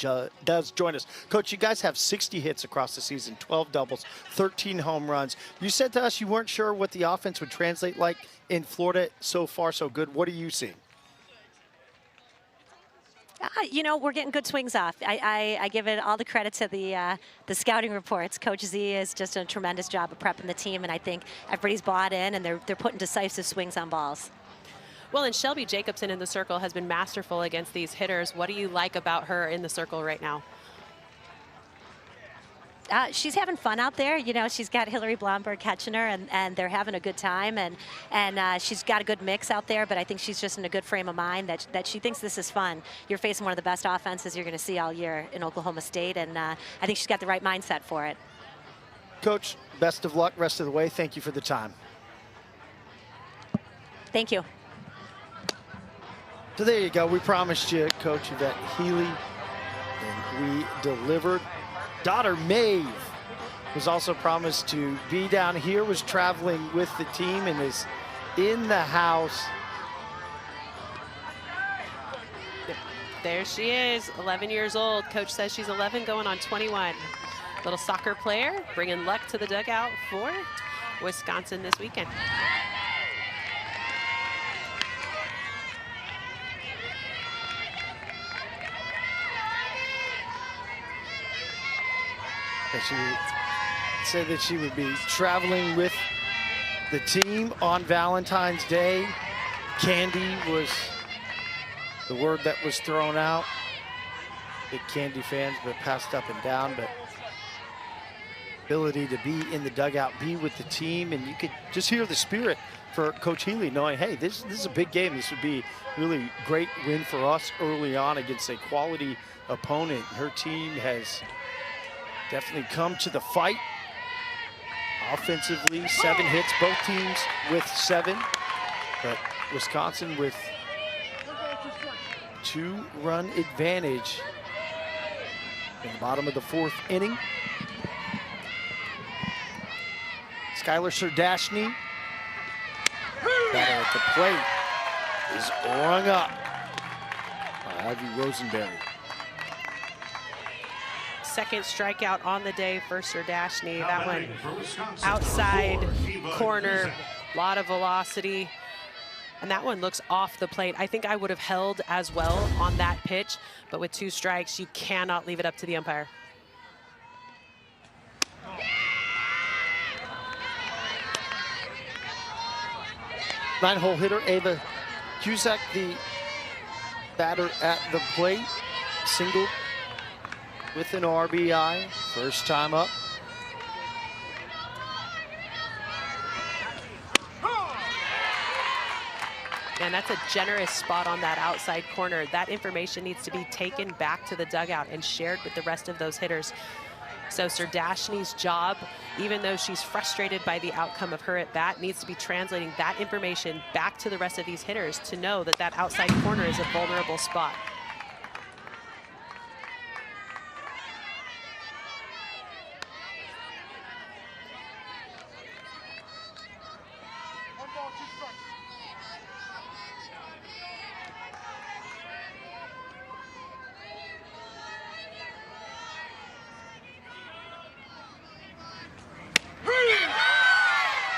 does join us. Coach, you guys have 60 hits across the season, 12 doubles, 13 home runs. You said to us you weren't sure what the offense would translate like in Florida. So far, so good. What are you seeing? You know, we're getting good swings off. I give it all the credit to the scouting reports. Coach Z has just done a tremendous job of prepping the team, and I think everybody's bought in, and they're putting decisive swings on balls. Well, and Shelby Jacobson in the circle has been masterful against these hitters. What do you like about her in the circle right now? She's having fun out there. You know, she's got Hillary Blomberg catching her, and they're having a good time. And she's got a good mix out there, but I think she's just in a good frame of mind that she thinks this is fun. You're facing one of the best offenses you're going to see all year in Oklahoma State, and I think she's got the right mindset for it. Coach, best of luck rest of the way. Thank you for the time. Thank you. So there you go. We promised you Coach Yvette Healy, and we delivered. Daughter Maeve was also promised to be down here, was traveling with the team, and is in the house. There she is, 11 years old. Coach says she's 11 going on 21. Little soccer player bringing luck to the dugout for Wisconsin this weekend. She said that she would be traveling with the team on Valentine's Day. Candy was the word that was thrown out. Big Candy fans, but passed up and down. But ability to be in the dugout, be with the team, and you could just hear the spirit for Coach Healy, knowing, hey, this is a big game. This would be really great win for us early on against a quality opponent. Her team has definitely come to the fight. Offensively, 7 hits, both teams with 7. But Wisconsin with 2-run advantage in the bottom of the 4th inning. Skylar Serdashny, batter at the plate, is rung up by Ivy Rosenberry. Second strikeout on the day for Serdashny. That one outside corner, a lot of velocity. And that one looks off the plate. I think I would have held as well on that pitch, but with 2 strikes, you cannot leave it up to the umpire. Nine-hole hitter Ava Cusack, the batter at the plate, singled with an RBI, first time up. And that's a generous spot on that outside corner. That information needs to be taken back to the dugout and shared with the rest of those hitters. So Serdashny's job, even though she's frustrated by the outcome of her at bat, needs to be translating that information back to the rest of these hitters to know that that outside corner is a vulnerable spot.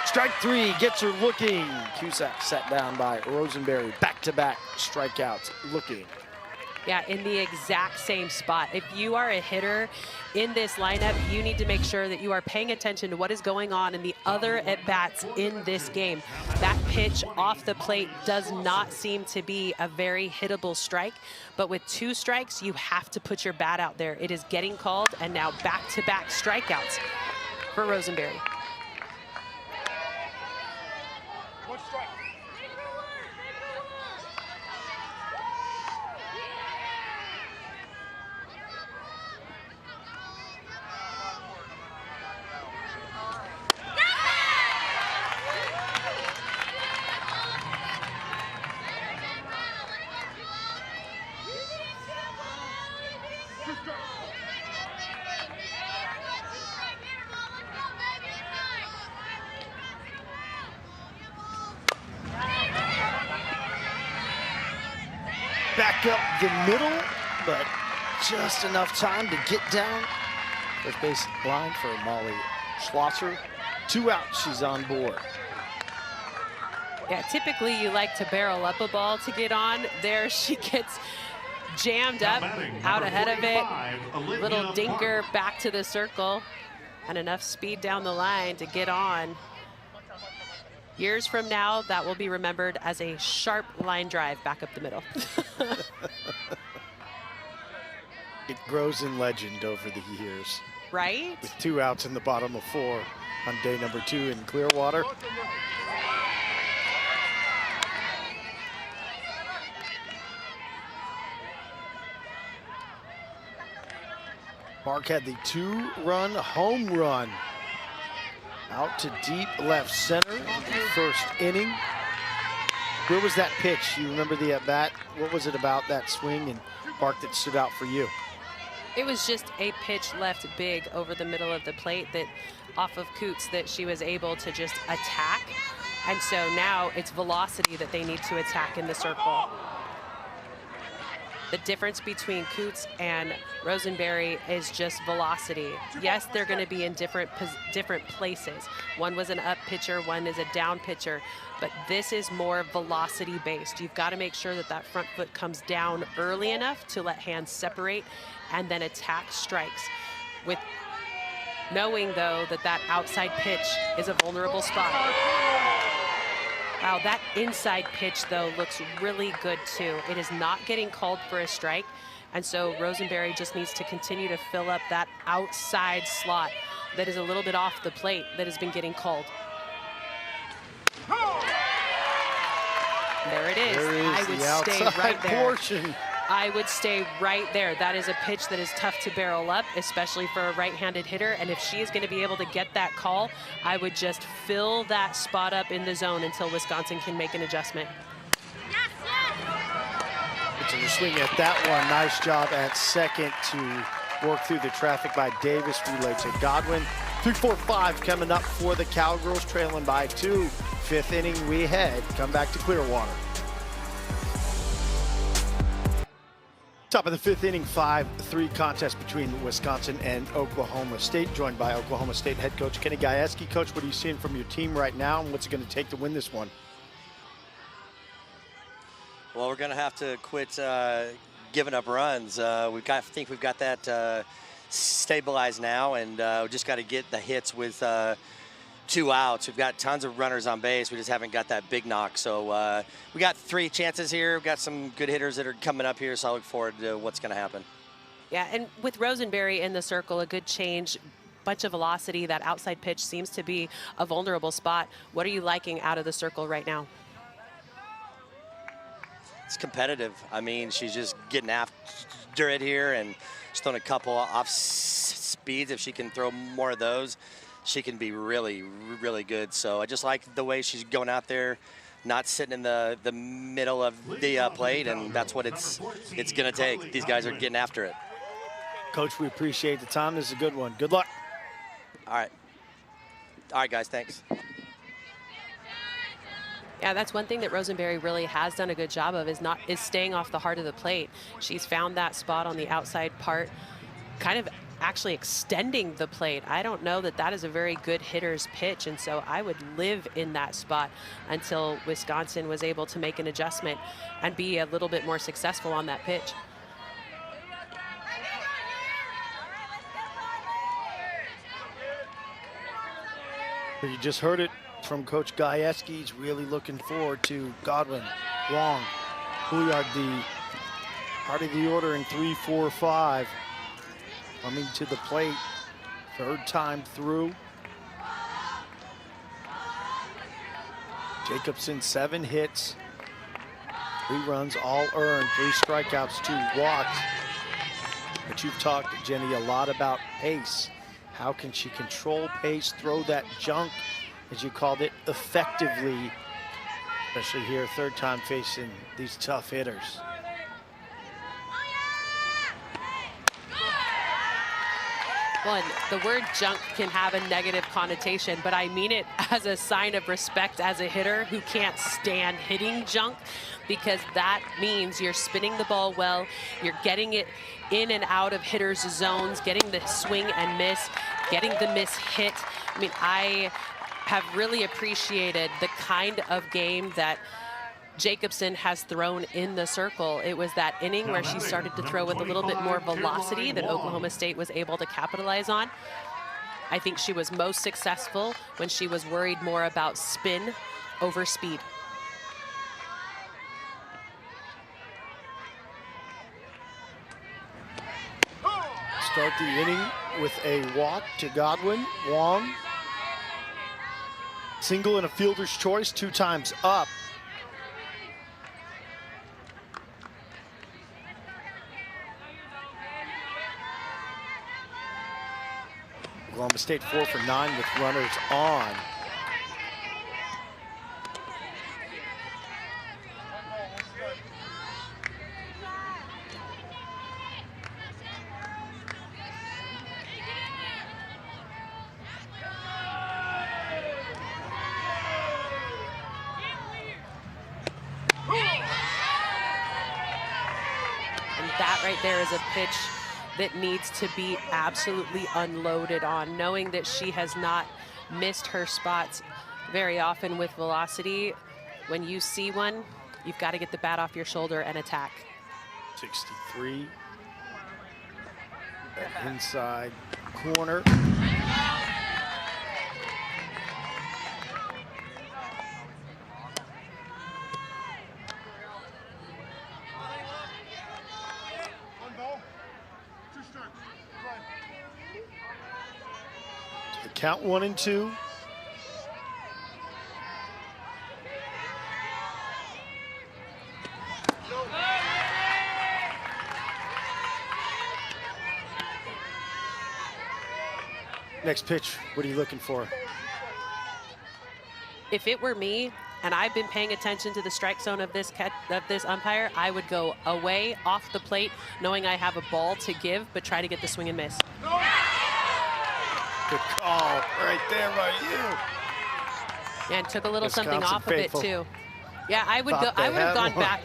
Strike 3 gets her looking. Cusack sat down by Rosenberry. Back-to-back strikeouts looking. Yeah, in the exact same spot. If you are a hitter in this lineup, you need to make sure that you are paying attention to what is going on in the other at-bats in this game. That pitch off the plate does not seem to be a very hittable strike, but with 2 strikes, you have to put your bat out there. It is getting called, and now back-to-back strikeouts for Rosenberry. back up the middle, but just enough time to get down first base line for Molly Schlosser. 2 outs, she's on board. Yeah, typically you like to barrel up a ball to get on. There she gets jammed up, out ahead of it. Little dinker back to the circle, and enough speed down the line to get on. Years from now, that will be remembered as a sharp line drive back up the middle. It grows in legend over the years. Right? With 2 outs in the bottom of 4 on day number 2 in Clearwater. Park had the 2-run home run out to deep left center in the first inning. Where was that pitch? You remember the at-bat? What was it about that swing and Park that stood out for you? It was just a pitch left big over the middle of the plate that off of Coots that she was able to just attack. And so now it's velocity that they need to attack in the circle. The difference between Coots and Rosenberry is just velocity. Yes, they're going to be in different places. One was an up pitcher, one is a down pitcher, but this is more velocity based. You've got to make sure that that front foot comes down early enough to let hands separate and then attack strikes. With knowing though that that outside pitch is a vulnerable spot. Wow, that inside pitch, though, looks really good, too. It is not getting called for a strike, and so Rosenberry just needs to continue to fill up that outside slot that is a little bit off the plate that has been getting called. There it is. There is I would the stay outside right there. portion. I would stay right there. That is a pitch that is tough to barrel up, especially for a right-handed hitter. And if she is going to be able to get that call, I would just fill that spot up in the zone until Wisconsin can make an adjustment. It's a swing at that one. Nice job at second to work through the traffic by Davis. Relay to Godwin. 3-4-5 coming up for the Cowgirls, trailing by 2. 5th inning we head. Come back to Clearwater. Top of the 5th inning, 5-3 contest between Wisconsin and Oklahoma State, joined by Oklahoma State head coach Kenny Gajewski. Coach, what are you seeing from your team right now, and what's it going to take to win this one? Well, we're going to have to quit giving up runs. I think we've got that stabilized now, and we just got to get the hits with 2 outs. We've got tons of runners on base. We just haven't got that big knock. So we got 3 chances here. We've got some good hitters that are coming up here, so I look forward to what's going to happen. Yeah, and with Rosenberry in the circle, a good change, bunch of velocity. That outside pitch seems to be a vulnerable spot. What are you liking out of the circle right now? It's competitive. I mean, she's just getting after it here, and she's throwing a couple off speeds. If she can throw more of those, she can be really, really good. So I just like the way she's going out there, not sitting in the middle of the plate, and that's what it's going to take. These guys are getting after it. Coach, we appreciate the time. This is a good one. Good luck. All right, guys, thanks. Yeah, that's one thing that Rosenberry really has done a good job of is staying off the heart of the plate. She's found that spot on the outside part, kind of actually extending the plate. I don't know that that is a very good hitter's pitch, and so I would live in that spot until Wisconsin was able to make an adjustment and be a little bit more successful on that pitch. You just heard it from Coach Gajewski. He's really looking forward to Godwin, Wong, Pouliard, the heart of the order in 3-4-5. Coming to the plate, 3rd time through. Jacobson, 7 hits, 3 runs, all earned, 3 strikeouts, 2 walks. But you've talked, Jenny, a lot about pace. How can she control pace, throw that junk, as you called it, effectively, especially here, 3rd time facing these tough hitters. Well, and the word junk can have a negative connotation, but I mean it as a sign of respect as a hitter who can't stand hitting junk, because that means you're spinning the ball well, you're getting it in and out of hitters' zones, getting the swing and miss, getting the miss hit. I mean, I have really appreciated the kind of game that Jacobson has thrown in the circle. It was that inning where she started to throw with a little bit more velocity that Oklahoma State was able to capitalize on. I think she was most successful when she was worried more about spin over speed. Start the inning with a walk to Godwin. Wong. Single and a fielder's choice, 2 times up. Oklahoma State 4 for 9 with runners on. And that right there is a pitch that needs to be absolutely unloaded on, knowing that she has not missed her spots very often with velocity. When you see one, you've got to get the bat off your shoulder and attack. 63. That inside corner. To the count, 1-2. Next pitch, what are you looking for? If it were me, and I've been paying attention to the strike zone of this umpire, I would go away off the plate, knowing I have a ball to give, but try to get the swing and miss. Good call right there by you. And took a little Wisconsin something off faithful. of it too. Yeah, I would Thought go. they I would have had gone one. back.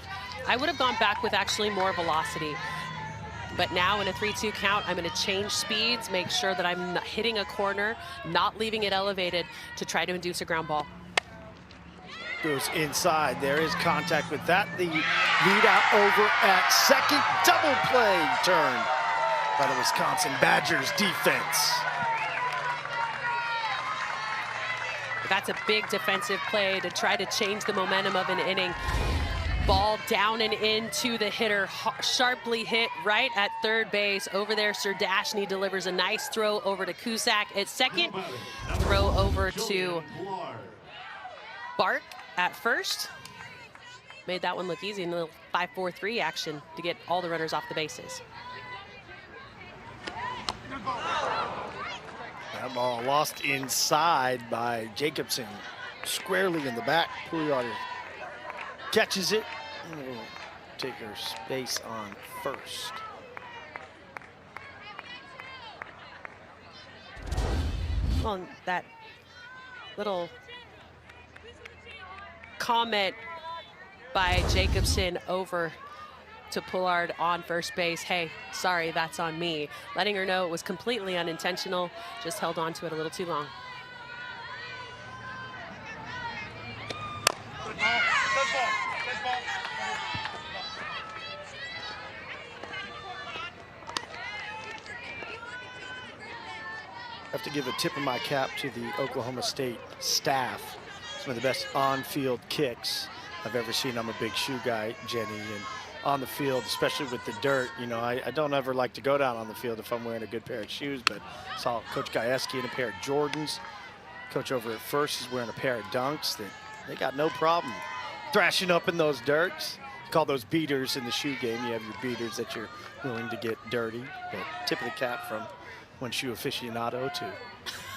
I would have gone back with actually more velocity. But now in a 3-2 count, I'm going to change speeds, make sure that I'm not hitting a corner, not leaving it elevated to try to induce a ground ball. Goes inside. There is contact with that. The lead out over at second. Double play turn by the Wisconsin Badgers defense. That's a big defensive play to try to change the momentum of an inning. Ball down and into the hitter, sharply hit right at third base. Over there, Serdashny delivers a nice throw over to Cusack at second. Throw over to Bark at first. Made that one look easy in a little 5-4-3 action to get all the runners off the bases. That ball lost inside by Jacobson. Squarely in the back. Pouliot catches it. And will take her space on first. Well, that little comment by Jacobson over to Pouliot on first base. Hey, sorry, that's on me. Letting her know it was completely unintentional, just held on to it a little too long. I have to give a tip of my cap to the Oklahoma State staff. Some of the best on-field kicks I've ever seen. I'm a big shoe guy, Jenny, and on the field, especially with the dirt, you know, I don't ever like to go down on the field if I'm wearing a good pair of shoes, but saw Coach Gajewski in a pair of Jordans. Coach over at first is wearing a pair of Dunks that they got no problem thrashing up in those dirts. Call those beaters in the shoe game. You have your beaters that you're willing to get dirty. But tip of the cap from one shoe aficionado to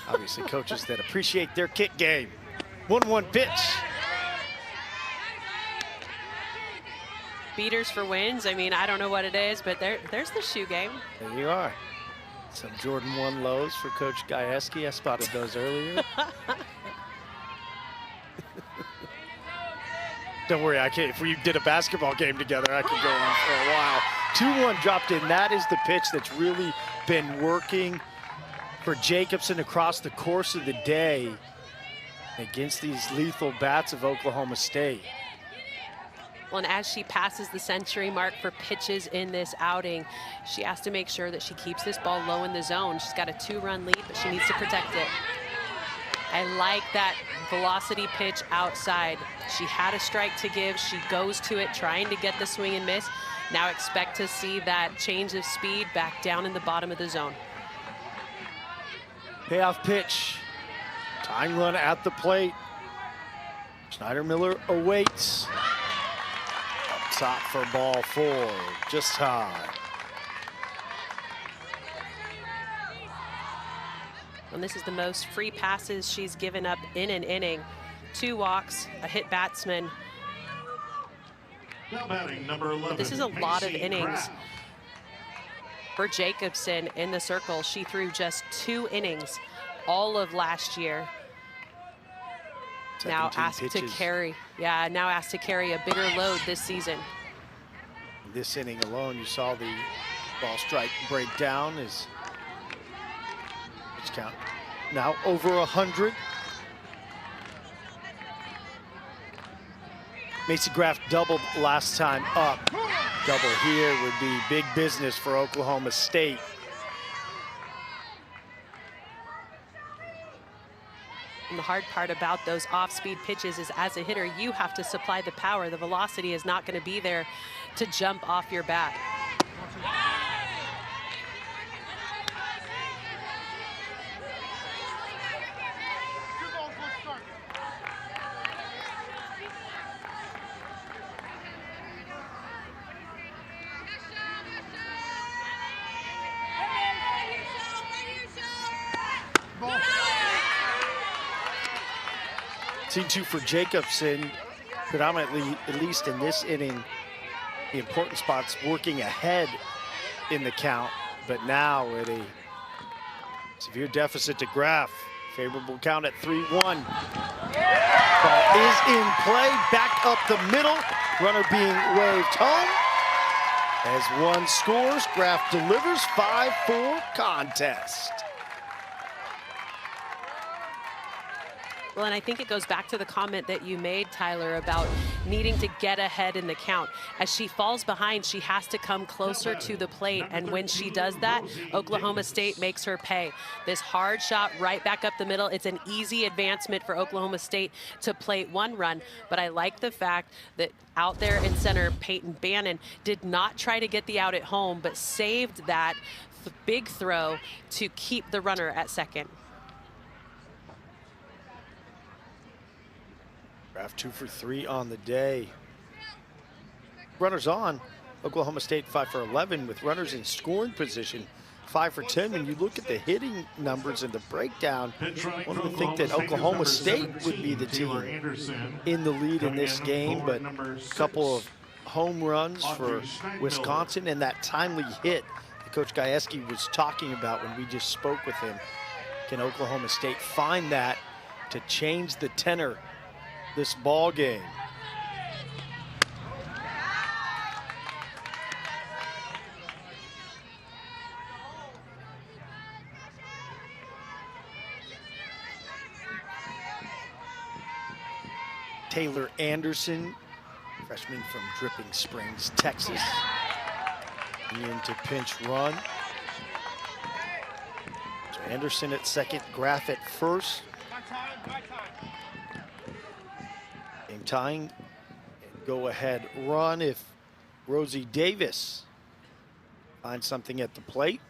obviously coaches that appreciate their kick game. 1-1 pitch. Beaters for wins. I mean, I don't know what it is, but there's the shoe game. There you are. Some Jordan 1 lows for Coach Gajewski. I spotted those earlier. Don't worry, I can't. If we did a basketball game together, I could go on for a while. 2-1 dropped in. That is the pitch that's really been working for Jacobson across the course of the day against these lethal bats of Oklahoma State. Well, and as she passes the century mark for pitches in this outing, she has to make sure that she keeps this ball low in the zone. She's got a 2-run lead, but she needs to protect it. I like that velocity pitch outside. She had a strike to give. She goes to it, trying to get the swing and miss. Now expect to see that change of speed back down in the bottom of the zone. Payoff pitch. Tying run at the plate. Schneider-Miller awaits. Up top for ball 4, just high. And this is the most free passes she's given up in an inning. 2 walks, a hit batsman. Now batting number 11. But this is a lot of innings for Jacobson in the circle. She threw just 2 innings all of last year. Now asked to carry, now asked to carry a bigger load this season. This inning alone, you saw the ball strike break down as pitch count now over 100. Macy Graff doubled last time up. Double here would be big business for Oklahoma State. And the hard part about those off-speed pitches is, as a hitter, you have to supply the power. The velocity is not going to be there to jump off your bat. Scene 2 for Jacobson, predominantly, at least in this inning, the important spots working ahead in the count, but now at a severe deficit to Graff. Favorable count at 3-1. Ball is in play, back up the middle. Runner being waved home. As one scores, Graff delivers. 5-4 contest. Well, and I think it goes back to the comment that you made, Tyler, about needing to get ahead in the count. As she falls behind, she has to come closer to the plate, and when she does that, Oklahoma State makes her pay. This hard shot right back up the middle, it's an easy advancement for Oklahoma State to plate 1 run, but I like the fact that out there in center, Peyton Bannon did not try to get the out at home, but saved that big throw to keep the runner at second. Graff 2 for 3 on the day. Runners on. Oklahoma State 5 for 11 with runners in scoring position. 5 for 10. When you look at the hitting numbers and the breakdown, one would think that Oklahoma State would be the team in the lead in this game, but a couple of home runs for Wisconsin and that timely hit that Coach Gajewski was talking about when we just spoke with him. Can Oklahoma State find that to change the tenor this ball game? Taylor Anderson, freshman from Dripping Springs, Texas, into pinch run. So Anderson at second, Graff at first. Game tying, go ahead run if Rosie Davis finds something at the plate.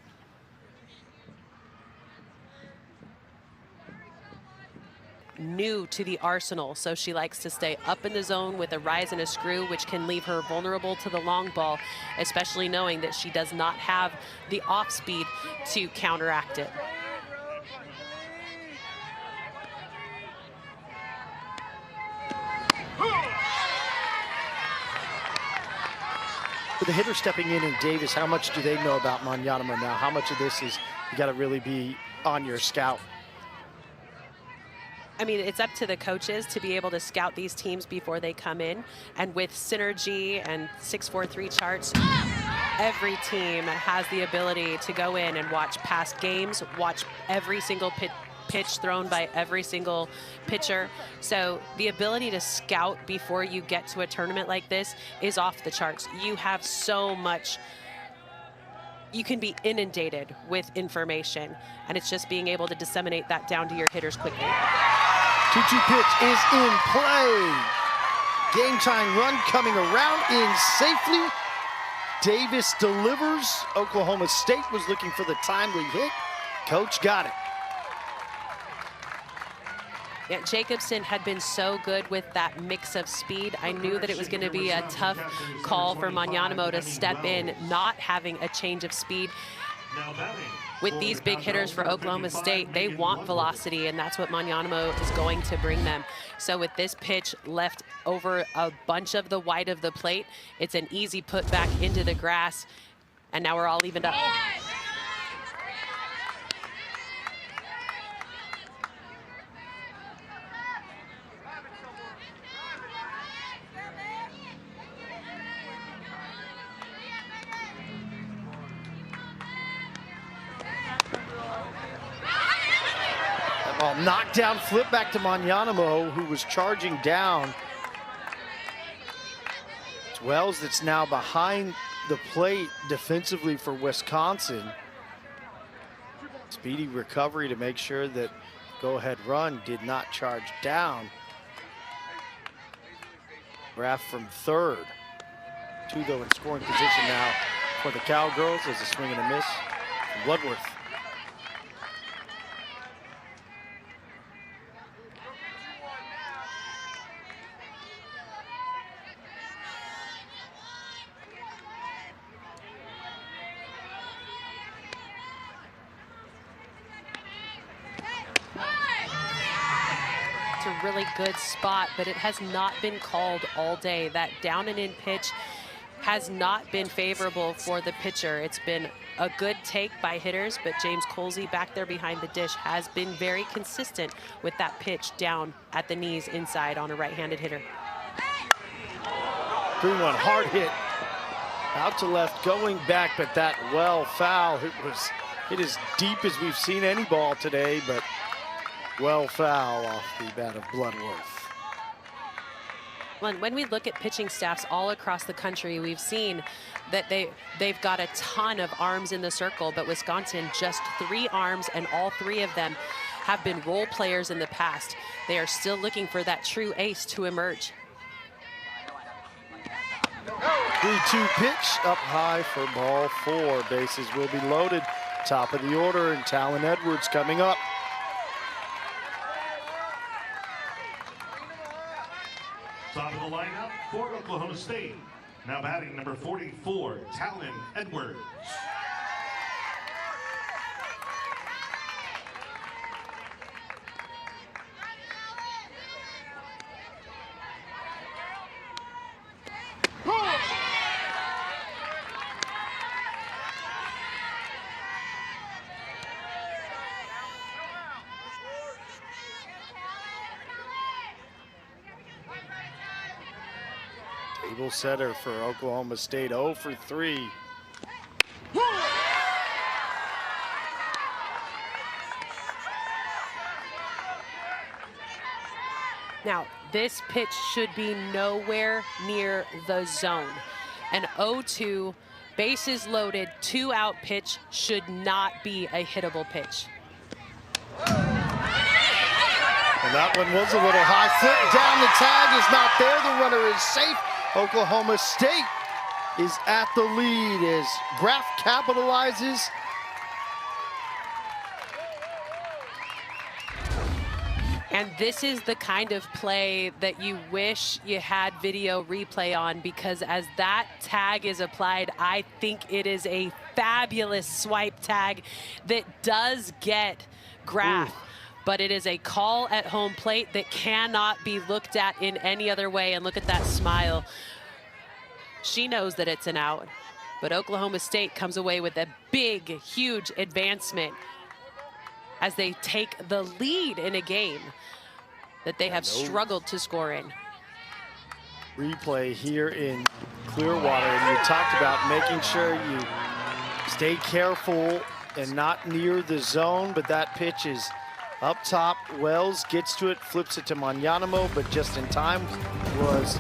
New to the arsenal, so she likes to stay up in the zone with a rise and a screw, which can leave her vulnerable to the long ball, especially knowing that she does not have the off speed to counteract it. With the hitter stepping in Davis, how much do they know about Manyanamo now? How much of this is you got to really be on your scout? I mean, it's up to the coaches to be able to scout these teams before they come in. And with Synergy and 6-4-3 charts, every team has the ability to go in and watch past games, watch every single pitch thrown by every single pitcher. So the ability to scout before you get to a tournament like this is off the charts. You have so much. You can be inundated with information, and it's just being able to disseminate that down to your hitters quickly. 2-2 pitch is in play. Game time run coming around in safely. Davis delivers. Oklahoma State was looking for the timely hit. Coach got it. Yeah, Jacobson had been so good with that mix of speed. I knew that it was going to be a tough call for Manyanamo to step in, not having a change of speed. With these big hitters for Oklahoma State, they want velocity, and that's what Manyanamo is going to bring them. So with this pitch left over a bunch of the wide of the plate, it's an easy put back into the grass, and now we're all evened up. Ball knocked down, flip back to Manyanamo, who was charging down. It's Wells that's now behind the plate defensively for Wisconsin. Speedy recovery to make sure that go-ahead run did not charge down. Graff from third. Two, though, in scoring position now for the Cowgirls as a swing and a miss from Bloodworth. It's a really good spot, but it has not been called all day. That down and in pitch has not been favorable for the pitcher. It's been a good take by hitters, but James Colsey back there behind the dish has been very consistent with that pitch down at the knees inside on a right-handed hitter. 3-1, hard hit. Out to left, going back, but that well foul. It was hit as deep as we've seen any ball today, but well foul off the bat of Bloodworth. When we look at pitching staffs all across the country, we've seen that they've got a ton of arms in the circle, but Wisconsin just 3 arms, and all 3 of them have been role players in the past. They are still looking for that true ace to emerge. 3-2 pitch up high for ball 4. Bases will be loaded. Top of the order, and Talon Edwards coming up. Top of the lineup for Oklahoma State. Now batting number 44, Talon Edwards. Table setter for Oklahoma State, 0 for 3. Now, this pitch should be nowhere near the zone. An 0-2, bases loaded, 2-out pitch should not be a hittable pitch. And that one was a little high. Flip down, the tag is not there. The runner is safe. Oklahoma State is at the lead as Graff capitalizes. And this is the kind of play that you wish you had video replay on, because as that tag is applied, I think it is a fabulous swipe tag that does get Graff. Ooh. But it is a call at home plate that cannot be looked at in any other way. And look at that smile. She knows that it's an out, but Oklahoma State comes away with a big, huge advancement as they take the lead in a game that they have struggled to score in. Replay here in Clearwater, and you talked about making sure you stay careful and not near the zone, but that pitch is up top. Wells gets to it, flips it to Magnanimo, but just in time was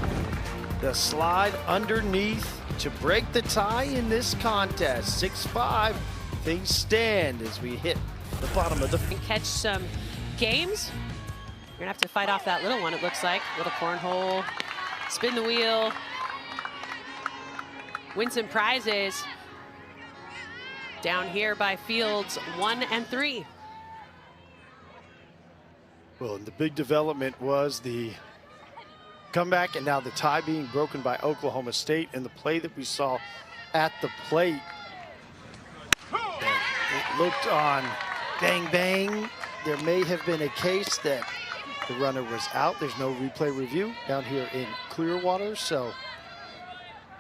the slide underneath to break the tie in this contest. 6-5, things stand as we hit the bottom of the And catch some games. You're gonna have to fight off that little one, it looks like. Little cornhole, spin the wheel, win some prizes. Down here by fields 1 and 3. Well, and the big development was the comeback, and now the tie being broken by Oklahoma State, and the play that we saw at the plate. And it looked on bang bang. There may have been a case that the runner was out. There's no replay review down here in Clearwater, so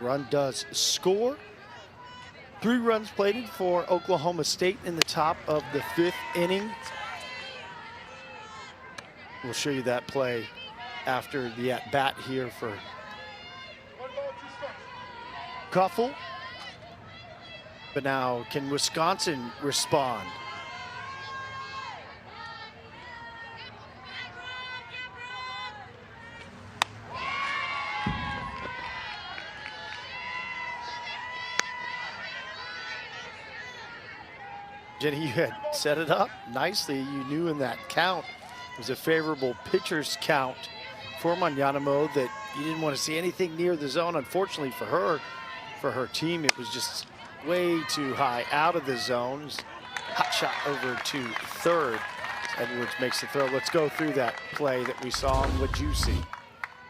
run does score. 3 runs plated for Oklahoma State in the top of the 5th inning. We'll show you that play after the at-bat here for Kuffel. But now, can Wisconsin respond? Jenny, you had set it up nicely. You knew in that count it was a favorable pitcher's count for Magnanimo, that you didn't want to see anything near the zone. Unfortunately for her team, it was just way too high out of the zone. Hot shot over to third. Edwards makes the throw. Let's go through that play that we saw. What'd you see?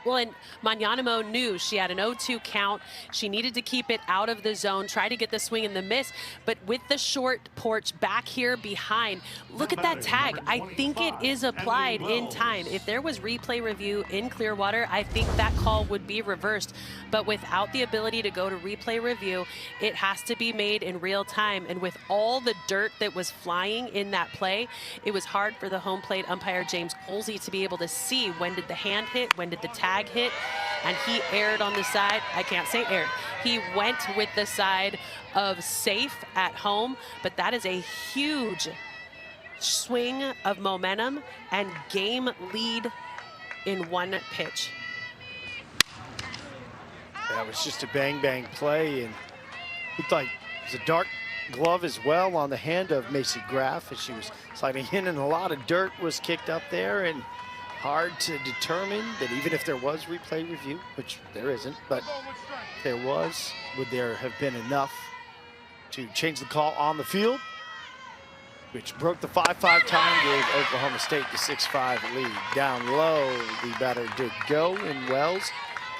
Well, and Magnanimo knew she had an 0-2 count. She needed to keep it out of the zone, try to get the swing and the miss. But with the short porch back here behind, look at that tag. I think it is applied in time. If there was replay review in Clearwater, I think that call would be reversed. But without the ability to go to replay review, it has to be made in real time. And with all the dirt that was flying in that play, it was hard for the home plate umpire, James Colsey, to be able to see when did the hand hit, when did the tag hit, and he erred on the side. I can't say erred. He went with the side of safe at home, but that is a huge swing of momentum and game lead in one pitch. That was just a bang-bang play, and looked like it was a dark glove as well on the hand of Macy Graff as she was sliding in, and a lot of dirt was kicked up there, and hard to determine that even if there was replay review, which there isn't, but if there was, would there have been enough to change the call on the field, which broke the 5-5 tie, gave Oklahoma State the 6-5 lead. Down low, the batter did go in Wells.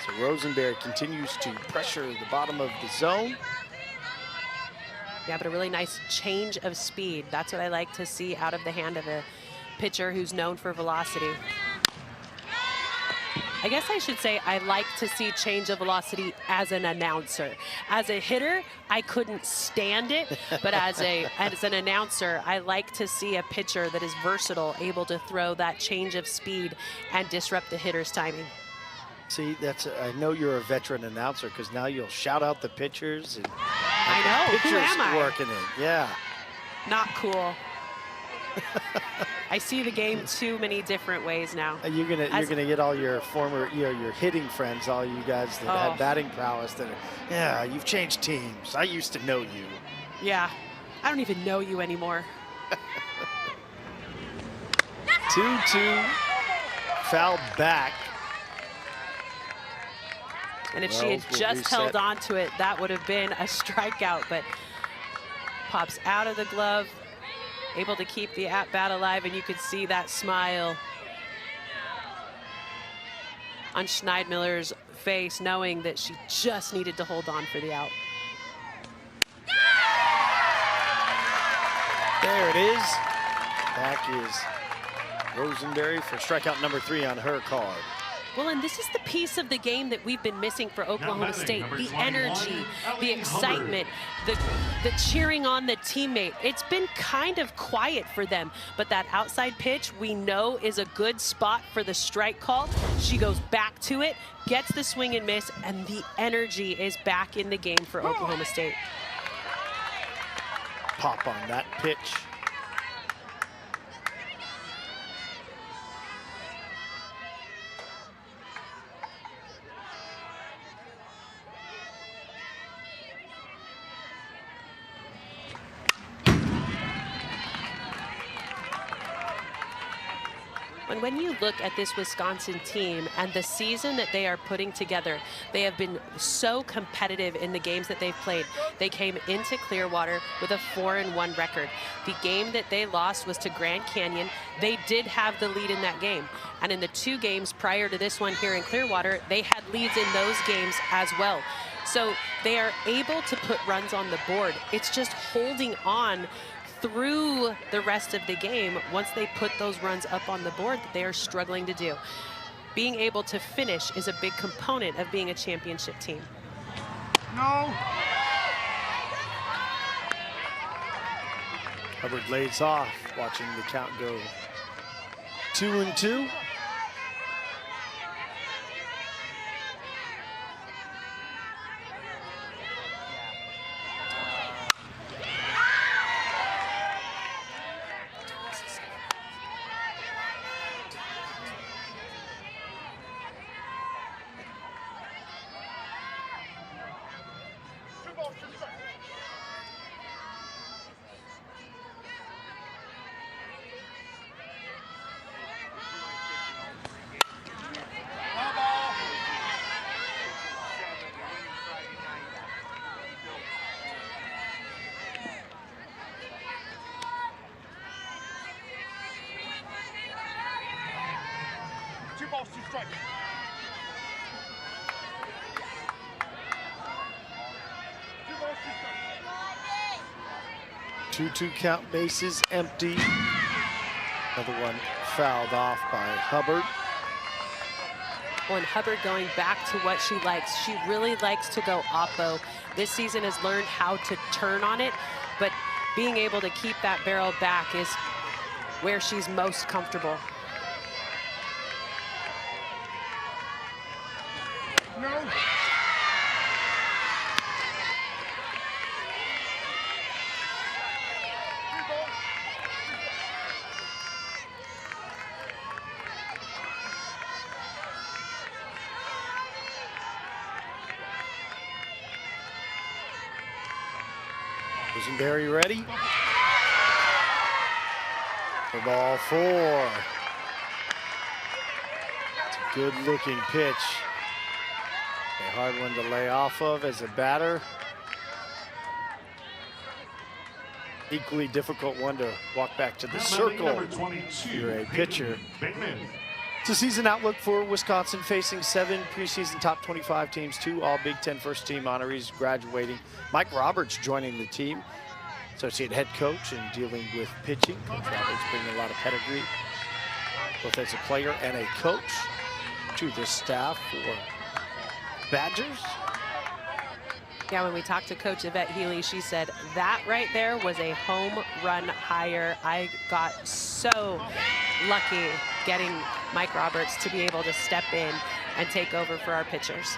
So Rosenberry continues to pressure the bottom of the zone. Yeah, but a really nice change of speed. That's what I like to see out of the hand of a pitcher who's known for velocity. I guess I should say I like to see change of velocity as an announcer. As a hitter, I couldn't stand it, but as an announcer, I like to see a pitcher that is versatile, able to throw that change of speed and disrupt the hitter's timing. See, I know you're a veteran announcer, because now you'll shout out the pitchers and I know. Who am I? Working it. Yeah. Not cool. I see the game too many different ways now. You're gonna get all your former, your hitting friends, all you guys that had batting prowess, that are, yeah, you've changed teams. I used to know you. Yeah, I don't even know you anymore. 2-2, foul back. And if she had just held on to it, that would have been a strikeout, but pops out of the glove, able to keep the at-bat alive, and you could see that smile on Schneidmiller's face, knowing that she just needed to hold on for the out. There it is. Back is Rosenberry for strikeout number 3 on her card. Well, and this is the piece of the game that we've been missing for Oklahoma State. The 21, energy, the Ellie excitement, the cheering on the teammate. It's been kind of quiet for them, but that outside pitch we know is a good spot for the strike call. She goes back to it, gets the swing and miss, and the energy is back in the game for Oklahoma State. Pop on that pitch. And when you look at this Wisconsin team and the season that they are putting together, they have been so competitive in the games that they've played. They came into Clearwater with a 4-1 record. The game that they lost was to Grand Canyon. They did have the lead in that game. And in the 2 games prior to this one here in Clearwater, they had leads in those games as well. So they are able to put runs on the board. It's just holding on through the rest of the game once they put those runs up on the board that they are struggling to do. Being able to finish is a big component of being a championship team. No. Hubbard lays off, watching the count go 2-2. Strike. 2-2 count, bases empty. Another one fouled off by Hubbard. Well, and Hubbard going back to what she likes. She really likes to go oppo. This season has learned how to turn on it, but being able to keep that barrel back is where she's most comfortable. No. Rosenberry ready. For ball 4. It's a good looking pitch. A hard one to lay off of as a batter. Equally difficult one to walk back to the circle. You're a pitcher. It's a season outlook for Wisconsin, facing 7 preseason top 25 teams, 2 all Big Ten first team honorees graduating. Mike Roberts joining the team, associate head coach and dealing with pitching. Coach Roberts bringing a lot of pedigree, both as a player and a coach, to the staff for Badgers. Yeah, when we talked to Coach Yvette Healy, she said that right there was a home run hire. I got so lucky getting Mike Roberts to be able to step in and take over for our pitchers.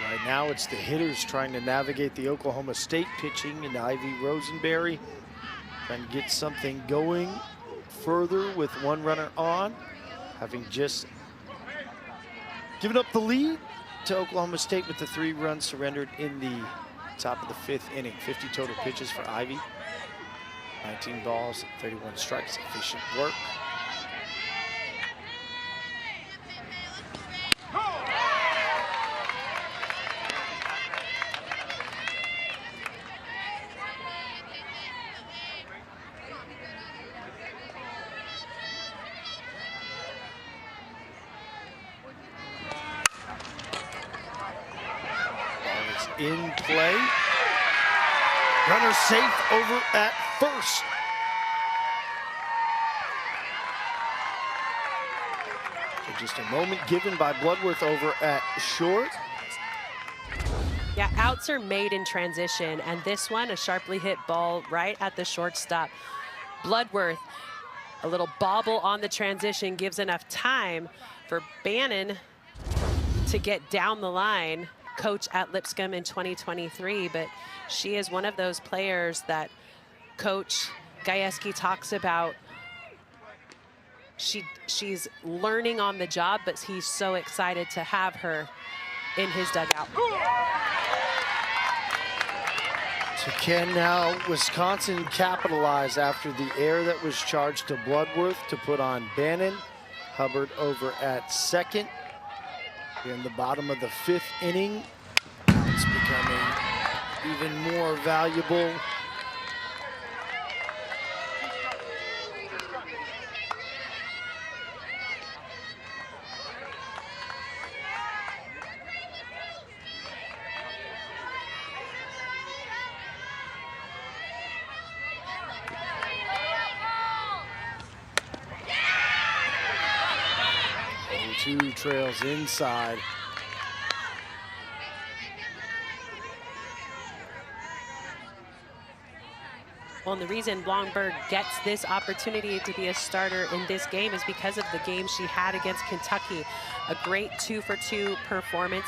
Right now it's the hitters trying to navigate the Oklahoma State pitching, and Ivy Rosenberry trying to get something going further with 1 runner on, having just given up the lead to Oklahoma State with the 3 runs surrendered in the top of the 5th inning. 50 total pitches for Ivy. 19 balls, 31 strikes, efficient work. In play. Runner safe over at first. So just a moment given by Bloodworth over at short. Yeah, outs are made in transition, and this one, a sharply hit ball right at the shortstop. Bloodworth, a little bobble on the transition, gives enough time for Bannon to get down the line. Coach at Lipscomb in 2023, but she is one of those players that Coach Gajewski talks about. She's learning on the job, but he's so excited to have her in his dugout. So can now Wisconsin capitalize after the error that was charged to Bloodworth to put on Bannon? Hubbard over at second. In the bottom of the 5th inning, it's becoming even more valuable. Two trails inside. Well, and the reason Blomberg gets this opportunity to be a starter in this game is because of the game she had against Kentucky. A great 2-for-2 performance.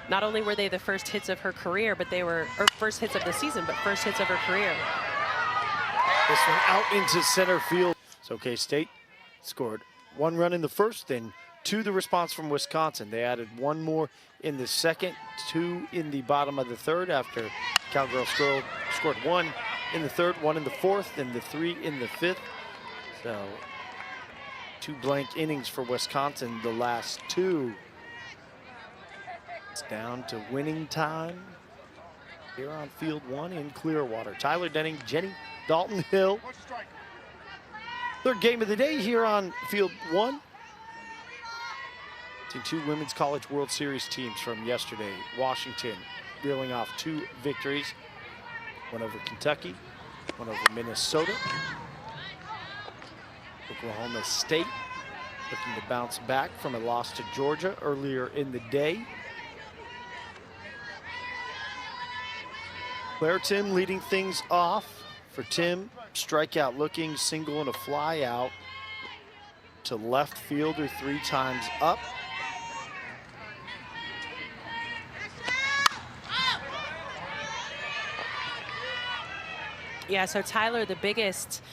Not only were they the first hits of her career, but they were, or first hits of the season, but first hits of her career. This one out into center field. So K-State scored 1 run in the first, then 2 the response from Wisconsin. They added 1 more in the second, 2 in the bottom of the 3rd after Cowgirls scored 1 in the 3rd, 1 in the 4th, and the 3 in the 5th. So 2 blank innings for Wisconsin, the last 2. It's down to winning time here on field 1 in Clearwater. Tyler Denning, Jenny Dalton Hill. 3rd game of the day here on field 1. 2 Women's College World Series teams from yesterday. Washington reeling off 2 victories. 1 over Kentucky, 1 over Minnesota. Oklahoma State looking to bounce back from a loss to Georgia earlier in the day. Claire Tim leading things off. For Tim, strikeout looking, single and a fly out to left fielder 3 times up. Yeah, so Tyler, the biggest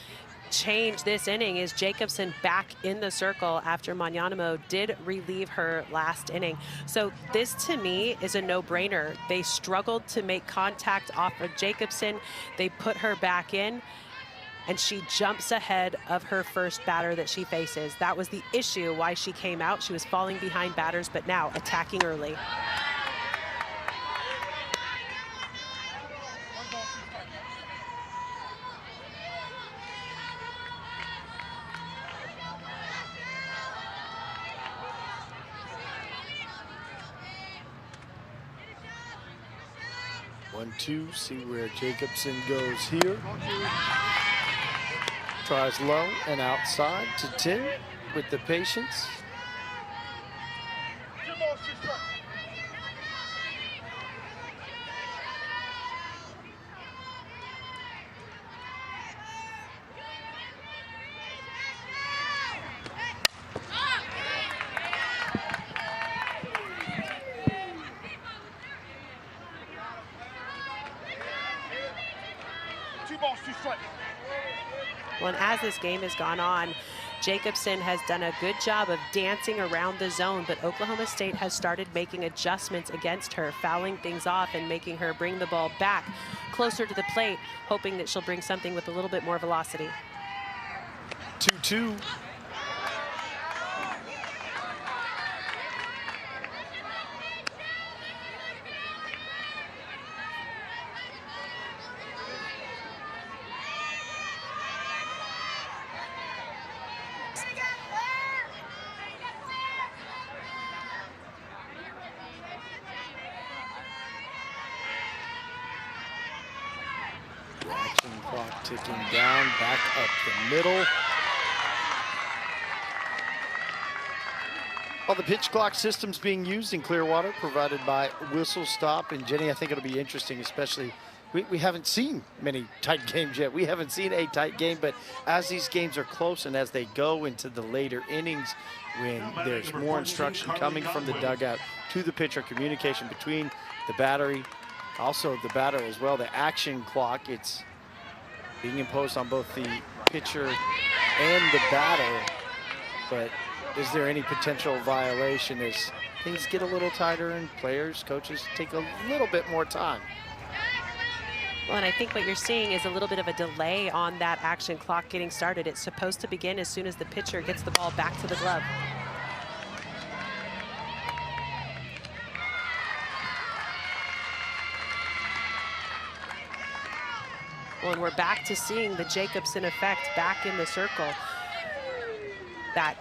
change this inning is Jacobson back in the circle after Magnanimo did relieve her last inning. So this, to me, is a no-brainer. They struggled to make contact off of Jacobson. They put her back in, and she jumps ahead of her first batter that she faces. That was the issue why she came out. She was falling behind batters, but now attacking early. One-two, see where Jacobson goes here. Tries low and outside to Tim with the patience. Well, and as this game has gone on, Jacobson has done a good job of dancing around the zone, but Oklahoma State has started making adjustments against her, fouling things off and making her bring the ball back closer to the plate, hoping that she'll bring something with a little bit more velocity. 2-2. Ticking down, back up the middle. Well, the pitch clock system's being used in Clearwater, provided by Whistle Stop. And Jenny, I think it'll be interesting, especially, we haven't seen many tight games yet. We haven't seen a tight game, but as these games are close and as they go into the later innings, when there's more instruction coming from the dugout to the pitcher, communication between the battery, also the batter as well, the action clock, it's being imposed on both the pitcher and the batter. But is there any potential violation as things get a little tighter and players, coaches take a little bit more time? Well, and I think what you're seeing is a little bit of a delay on that action clock getting started. It's supposed to begin as soon as the pitcher gets the ball back to the glove. Well, and we're back to seeing the Jacobson effect back in the circle. That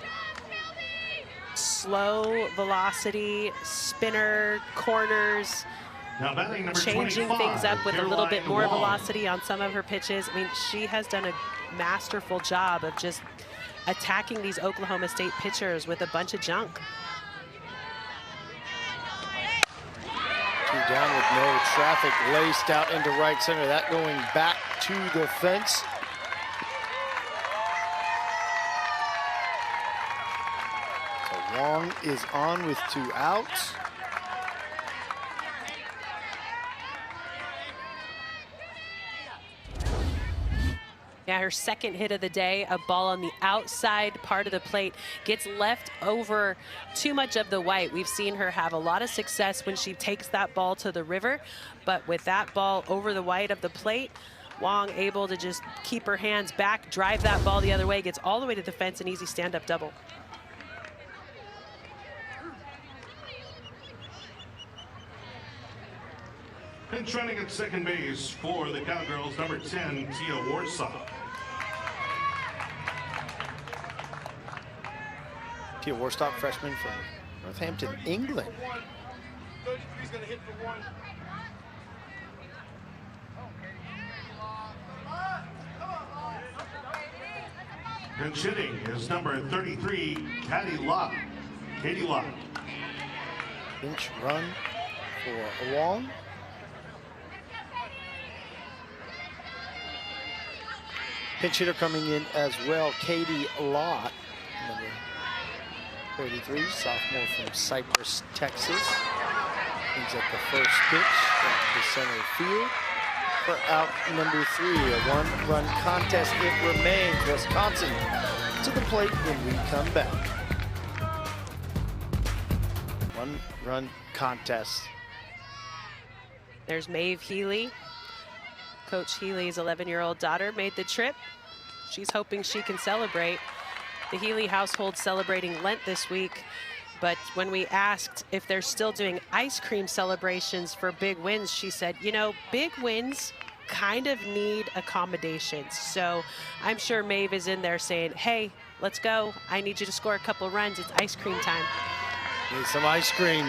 slow velocity, spinner, corners, changing things up with a little bit more velocity on some of her pitches. I mean, she has done a masterful job of just attacking these Oklahoma State pitchers with a bunch of junk. 2 down with no traffic, laced out into right center. That going back to the fence. So Wong is on with 2 outs. Yeah, her second hit of the day, a ball on the outside part of the plate, gets left over too much of the white. We've seen her have a lot of success when she takes that ball to the river, but with that ball over the white of the plate, Wong able to just keep her hands back, drive that ball the other way, gets all the way to the fence, an easy stand-up double. And trending at second base for the Cowgirls, number 10, Tia Warsaw. Tia Warsaw, freshman from Northampton, England. And hitting is number 33, Katie Locke. Katie Locke. Pinch run for Wong. Pinch hitter coming in as well, Katie Lott, number 33, sophomore from Cypress, Texas. He's at the first pitch at the center field for out number 3. A 1-run contest it remains. Wisconsin to the plate when we come back. 1-run contest. There's Maeve Healy. Coach Healy's 11-year-old daughter made the trip. She's hoping she can celebrate. The Healy household celebrating Lent this week, but when we asked if they're still doing ice cream celebrations for big wins, she said, you know, big wins kind of need accommodations. So I'm sure Maeve is in there saying, hey, let's go. I need you to score a couple runs. It's ice cream time. Need some ice cream.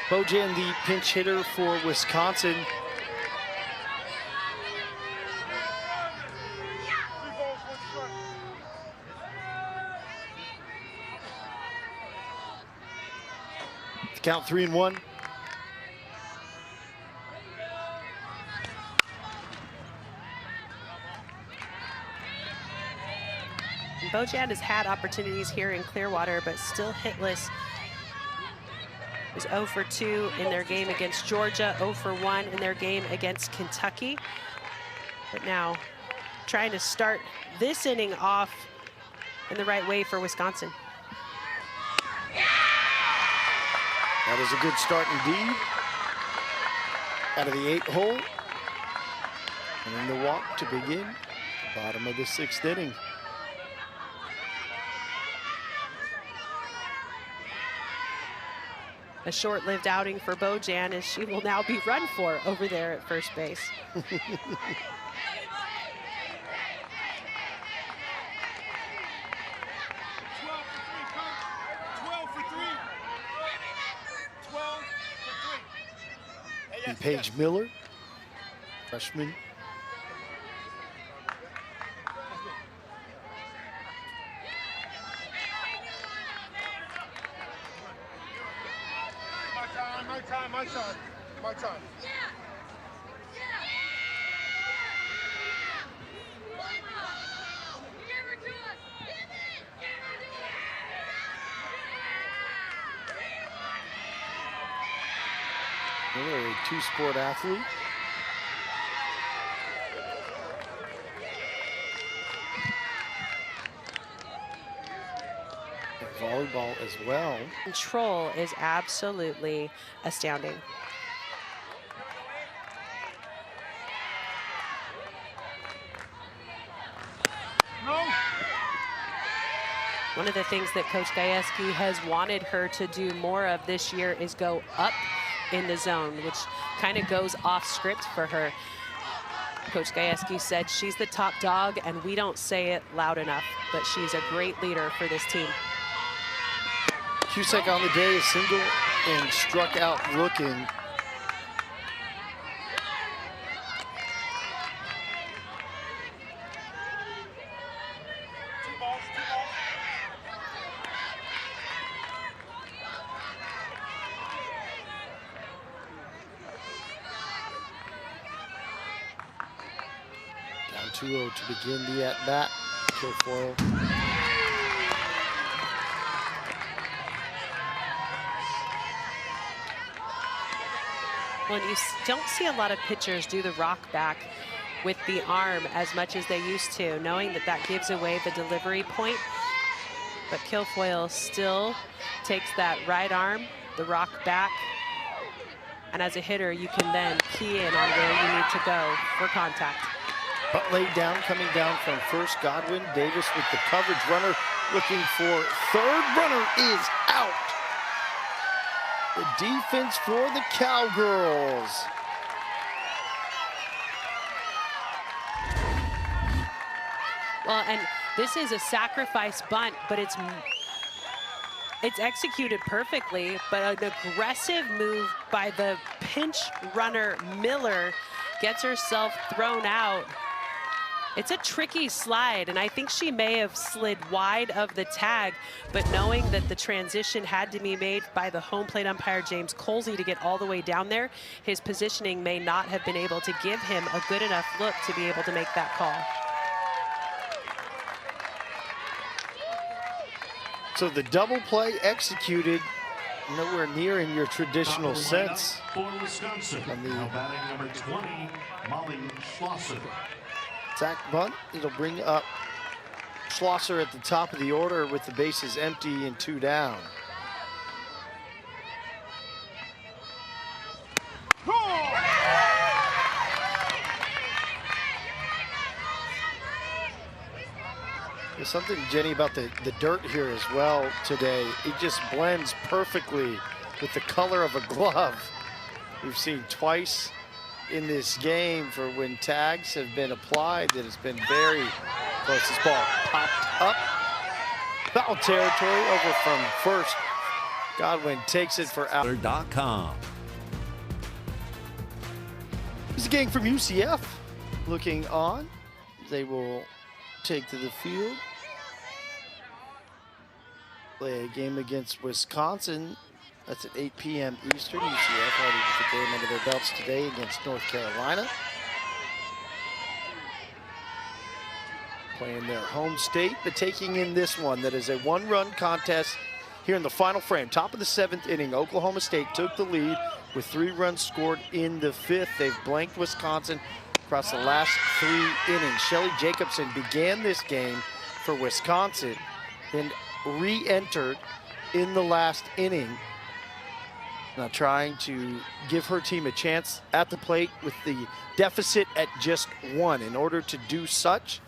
Bojan, the pinch hitter for Wisconsin. Count 3-1. Bojan has had opportunities here in Clearwater, but still hitless. Was 0 for 2 in their game against Georgia, 0 for 1 in their game against Kentucky. But now trying to start this inning off in the right way for Wisconsin. That is a good start indeed. Out of the 8th hole. And then the walk to begin the bottom of the 6th inning. a short-lived outing for Bojan, as she will now be run for over there at first base. And Paige Miller, freshman. My time. Miller, a two-sport athlete. And volleyball as well. Control is absolutely astounding. One of the things that Coach Gajewski has wanted her to do more of this year is go up in the zone, which kind of goes off script for her. Coach Gajewski said she's the top dog, and we don't say it loud enough, but she's a great leader for this team. Cusack on the day is single and struck out looking. Down 2-0 to begin the at-bat. Kilfoyle. Well, and you don't see a lot of pitchers do the rock back with the arm as much as they used to, knowing that that gives away the delivery point. But Kilfoyle still takes that right arm, the rock back, and as a hitter, you can then key in on where you need to go for contact. Butt laid down, coming down from first. Godwin. Davis with the coverage runner looking for third. Runner is out. The defense for the Cowgirls. Well, and this is a sacrifice bunt, but it's executed perfectly, but an aggressive move by the pinch runner Miller gets herself thrown out. It's a tricky slide, and I think she may have slid wide of the tag, but knowing that the transition had to be made by the home plate umpire, James Colsey, to get all the way down there, his positioning may not have been able to give him a good enough look to be able to make that call. So the double play executed nowhere near in your traditional sense. For Wisconsin, now batting number 20, Molly Schlosser. Sack bunt. It'll bring up Schlosser at the top of the order with the bases empty and 2 down. There's something, Jenny, about the dirt here as well today. It just blends perfectly with the color of a glove. We've seen twice in this game for when tags have been applied that has been very close. This ball popped up. Foul territory over from first. Godwin takes it for out. It's a gang from UCF looking on. They will take to the field. Play a game against Wisconsin. That's at 8 p.m. Eastern. UCF ready to get the game under their belts today against North Carolina. Playing their home state, but taking in this one that is a one-run contest here in the final frame. Top of the 7th inning, Oklahoma State took the lead with 3 runs scored in the 5th. They've blanked Wisconsin across the last 3 innings. Shelly Jacobson began this game for Wisconsin, then re-entered in the last inning. Now trying to give her team a chance at the plate with the deficit at just 1. In order to do such,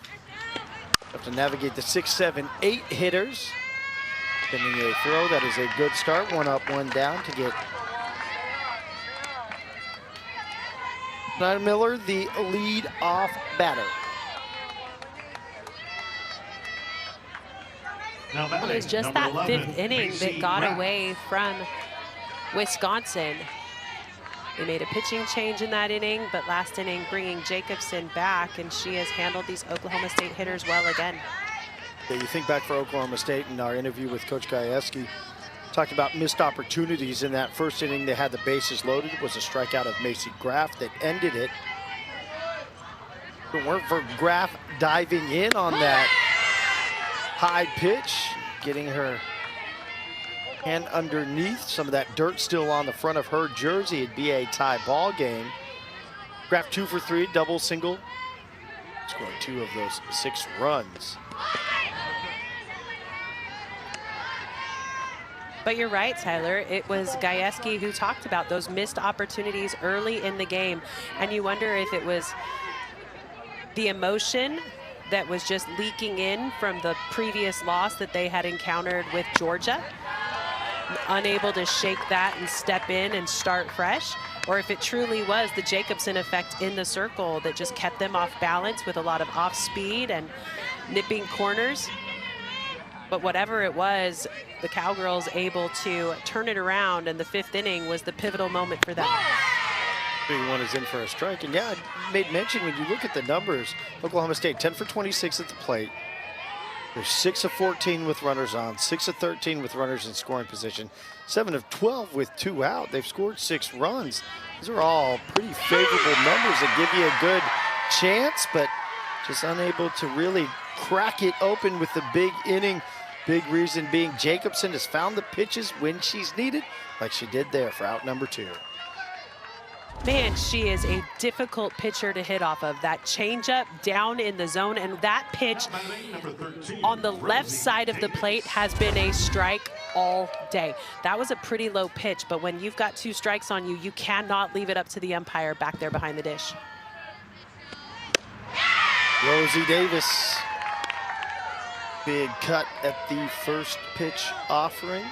you have to navigate the 6, 7, 8 hitters. Spinning a throw, that is a good start. 1 up, 1 down to get Nyla Miller, the lead-off batter. Now It was just that 5th inning that got away from Wisconsin. They made a pitching change in that inning, but last inning bringing Jacobson back, and she has handled these Oklahoma State hitters well again. Yeah, you think back for Oklahoma State in our interview with Coach Gajewski, talked about missed opportunities in that first inning. They had the bases loaded. It was a strikeout of Macy Graff that ended it. If it weren't for Graff diving in on that high pitch, getting her hand underneath, some of that dirt still on the front of her jersey, it'd be a tie ball game. Graff 2 for 3, double, single, scored 2 of those 6 runs. But you're right, Tyler. It was Gajewski who talked about those missed opportunities early in the game. And you wonder if it was the emotion that was just leaking in from the previous loss that they had encountered with Georgia, unable to shake that and step in and start fresh, or if it truly was the Jacobson effect in the circle that just kept them off balance with a lot of off speed and nipping corners. But whatever it was, the Cowgirls able to turn it around, and the 5th inning was the pivotal moment for them. 3-1 is in for a strike. And yeah, I made mention when you look at the numbers, Oklahoma State 10 for 26 at the plate. They're 6 of 14 with runners on, 6 of 13 with runners in scoring position, 7 of 12 with 2 out. They've scored 6 runs. These are all pretty favorable numbers that give you a good chance, but just unable to really crack it open with the big inning. Big reason being Jacobson has found the pitches when she's needed, like she did there for out number 2. Man, she is a difficult pitcher to hit off of. That changeup down in the zone, and that pitch on the left side of the plate has been a strike all day. That was a pretty low pitch, but when you've got 2 strikes on you, you cannot leave it up to the umpire back there behind the dish. Rosie Davis. Big cut at the first pitch offering.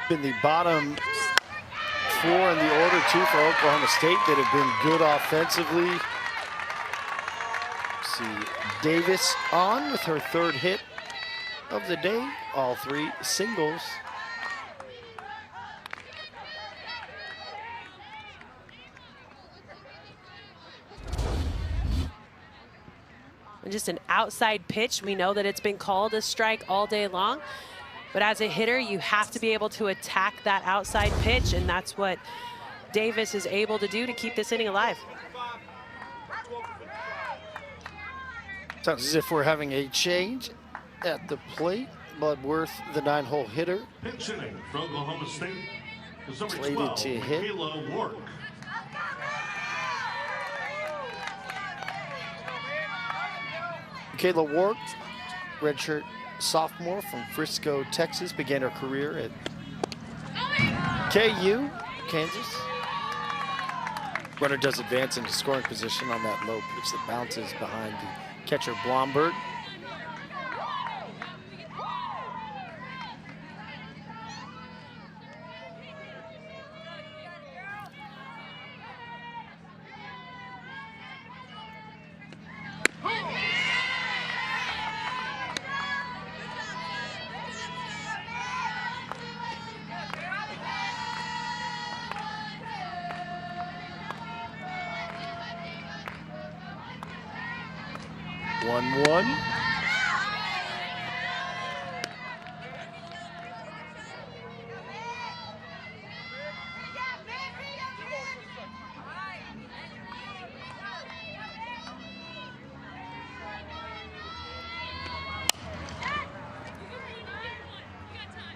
Been the bottom 4 in the order, too, for Oklahoma State that have been good offensively. See Davis on with her 3rd hit of the day, all 3 singles. And just an outside pitch. We know that it's been called a strike all day long. But as a hitter, you have to be able to attack that outside pitch, and that's what Davis is able to do to keep this inning alive. Sounds as if we're having a change at the plate. Bloodworth, the 9-hole hitter. Pitch inning for Oklahoma State is number Slated 12, to hit. Kayla Wark. Kayla Wark, redshirt sophomore from Frisco, Texas, began her career at KU, Kansas. Runner does advance into scoring position on that low pitch that bounces behind the catcher Blomberg.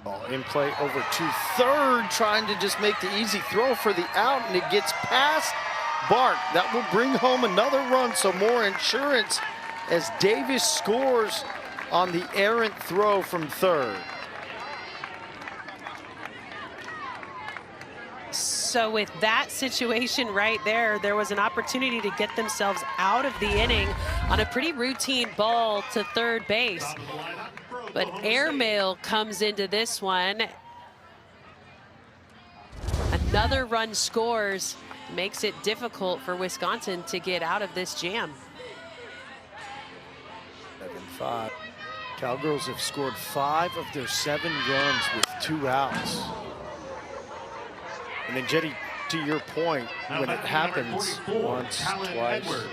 Ball in play over to third, trying to just make the easy throw for the out, and it gets past Bart. That will bring home another run, so more insurance as Davis scores on the errant throw from third. So with that situation right there, there was an opportunity to get themselves out of the inning on a pretty routine ball to third base. But airmail comes into this one. Another run scores, makes it difficult for Wisconsin to get out of this jam. 7-5. Cowgirls have scored 5 of their 7 runs with 2 outs. And then Jetty, to your point, when it happens once, twice,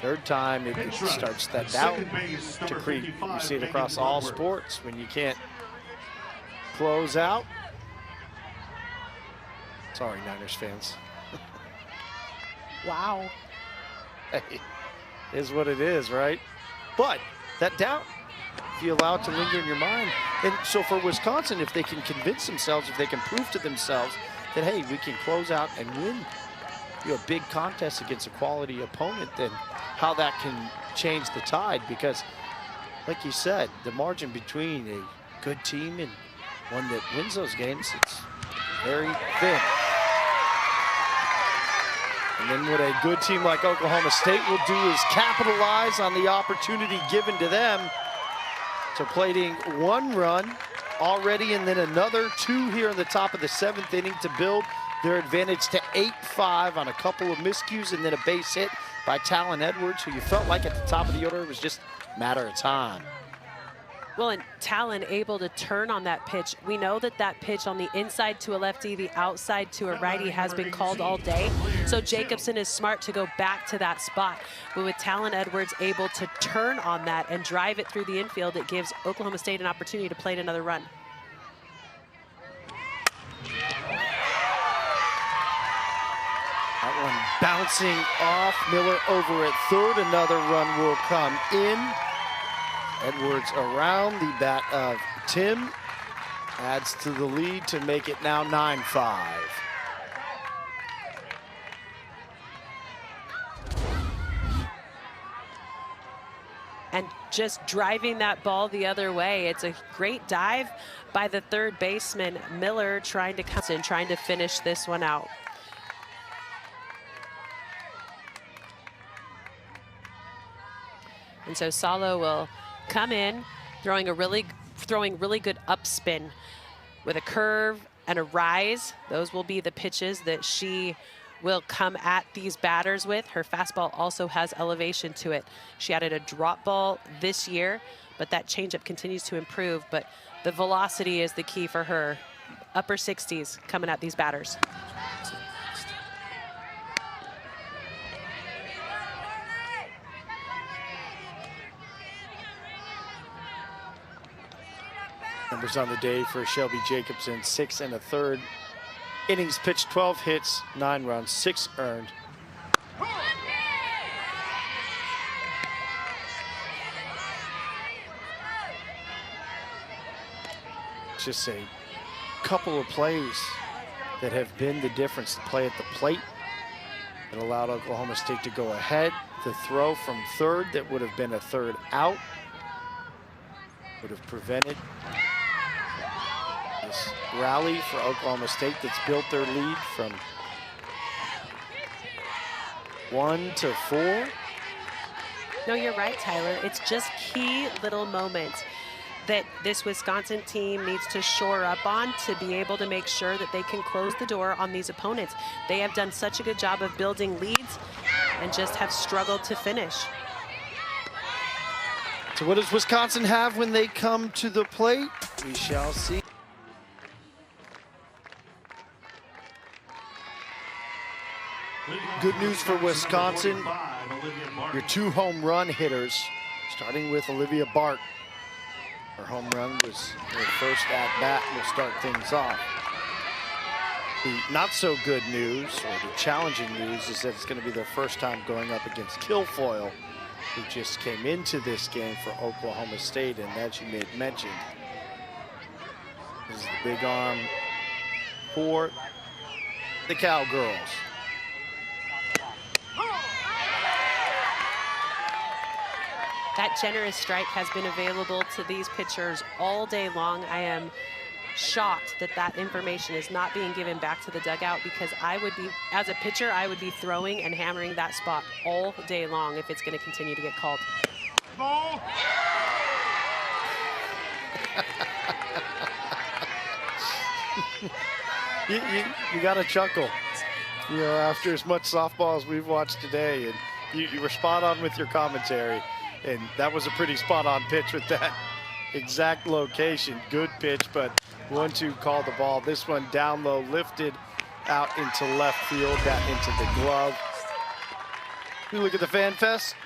third time, it starts that doubt to creep. You see it across all sports when you can't close out. Sorry, Niners fans. Wow. Hey, is what it is, right? But that doubt, if you allow it to linger in your mind. And so for Wisconsin, if they can convince themselves, if they can prove to themselves that, hey, we can close out and win a big contest against a quality opponent, then how that can change the tide. Because, like you said, the margin between a good team and one that wins those games, it's very thin. And then what a good team like Oklahoma State will do is capitalize on the opportunity given to them. So plating 1 run already, and then another 2 here in the top of the 7th inning to build their advantage to 8-5 on a couple of miscues, and then a base hit by Talon Edwards, who you felt like at the top of the order it was just a matter of time. Well, and Talon able to turn on that pitch. We know that that pitch on the inside to a lefty, the outside to a righty has been called all day. So Jacobson is smart to go back to that spot. But with Talon Edwards able to turn on that and drive it through the infield, it gives Oklahoma State an opportunity to plate another run. That one bouncing off. Miller over at third. Another run will come in. Edwards around the bat of Tim. Adds to the lead to make it now 9-5. And just driving that ball the other way. It's a great dive by the third baseman, Miller, trying to finish this one out. And so Salo will come in, throwing really good upspin with a curve and a rise. Those will be the pitches that she will come at these batters with. Her fastball also has elevation to it. She added a drop ball this year, but that changeup continues to improve. But the velocity is the key for her. Upper 60s coming at these batters. Numbers on the day for Shelby Jacobson, 6 1/3 innings pitched, 12 hits, 9 runs, 6 earned. Just a couple of plays that have been the difference. The play at the plate that allowed Oklahoma State to go ahead. The throw from third that would have been a third out would have prevented this rally for Oklahoma State that's built their lead from 1 to 4. No, you're right, Tyler. It's just key little moments that this Wisconsin team needs to shore up on to be able to make sure that they can close the door on these opponents. They have done such a good job of building leads and just have struggled to finish. So what does Wisconsin have when they come to the plate? We shall see. Good news for Wisconsin. Your 2 home run hitters, starting with Olivia Bart. Her home run was her first at bat. Will start things off. The not so good news, or the challenging news, is that it's going to be their first time going up against Kilfoyle, who just came into this game for Oklahoma State, and as you made mention, this is Big arm for the Cowgirls. That generous strike has been available to these pitchers all day long. I am shocked that that information is not being given back to the dugout, because I would be, as a pitcher, I would be throwing and hammering that spot all day long if it's going to continue to get called. Ball. You got to chuckle, you know, after as much softball as we've watched today, and you were spot on with your commentary, and that was a pretty spot on pitch with that exact location. Good pitch, but 1-2 called the ball. This one down low, lifted out into left field, that into the glove. We look at the Fan Fest.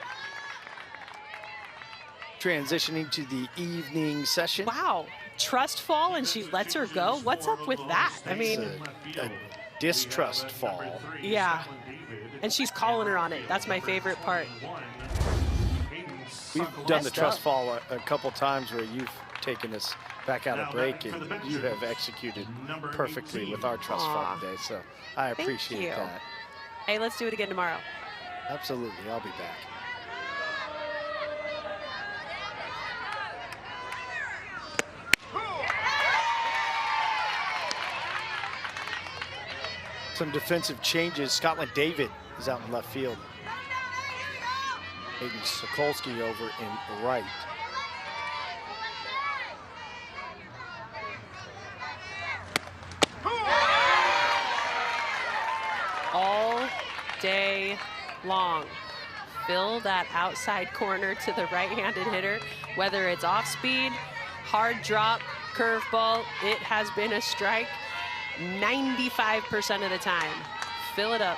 Transitioning to the evening session. Wow, trust fall and she lets her go? What's up with that? I mean, a distrust fall. yeah, and she's calling her on it. That's my favorite part. We've done the Messed trust up. fall a couple times where you've taken us back out of break, and you have executed perfectly with our trust fall Aw. today. So I Thank appreciate you. that. Hey, let's do it again tomorrow. Absolutely, I'll be back. Some defensive changes. Scotland David is out in left field. Hayden Sokolsky over in right. All day long. Fill that outside corner to the right-handed hitter, whether it's off speed, hard drop, curveball, it has been a strike 95% of the time. Fill it up.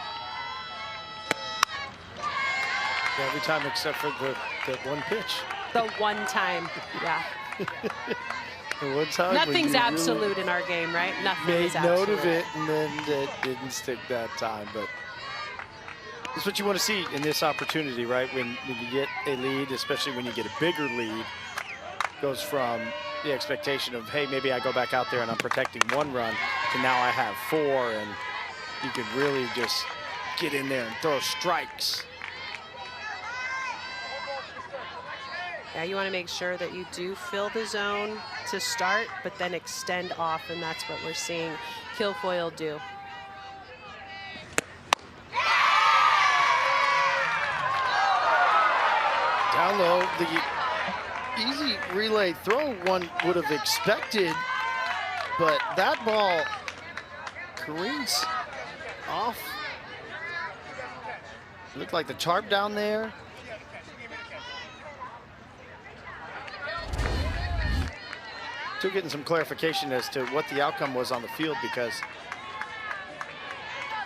Every time except for the one pitch. The one time, yeah. The one time when Nothing's you absolute in our game, right? Nothing made is note absolute. of it, and then it didn't stick that time. But that's what you want to see in this opportunity, right? When you get a lead, especially when you get a bigger lead, goes from the expectation of, hey, maybe I go back out there and I'm protecting one run, to now I have 4, and you can really just get in there and throw strikes. Yeah, you want to make sure that you do fill the zone to start, but then extend off, and that's what we're seeing Kilfoyle do. Down low, the easy relay throw one would have expected, but that ball careens off. Looked like the tarp down there. Still getting some clarification as to what the outcome was on the field, because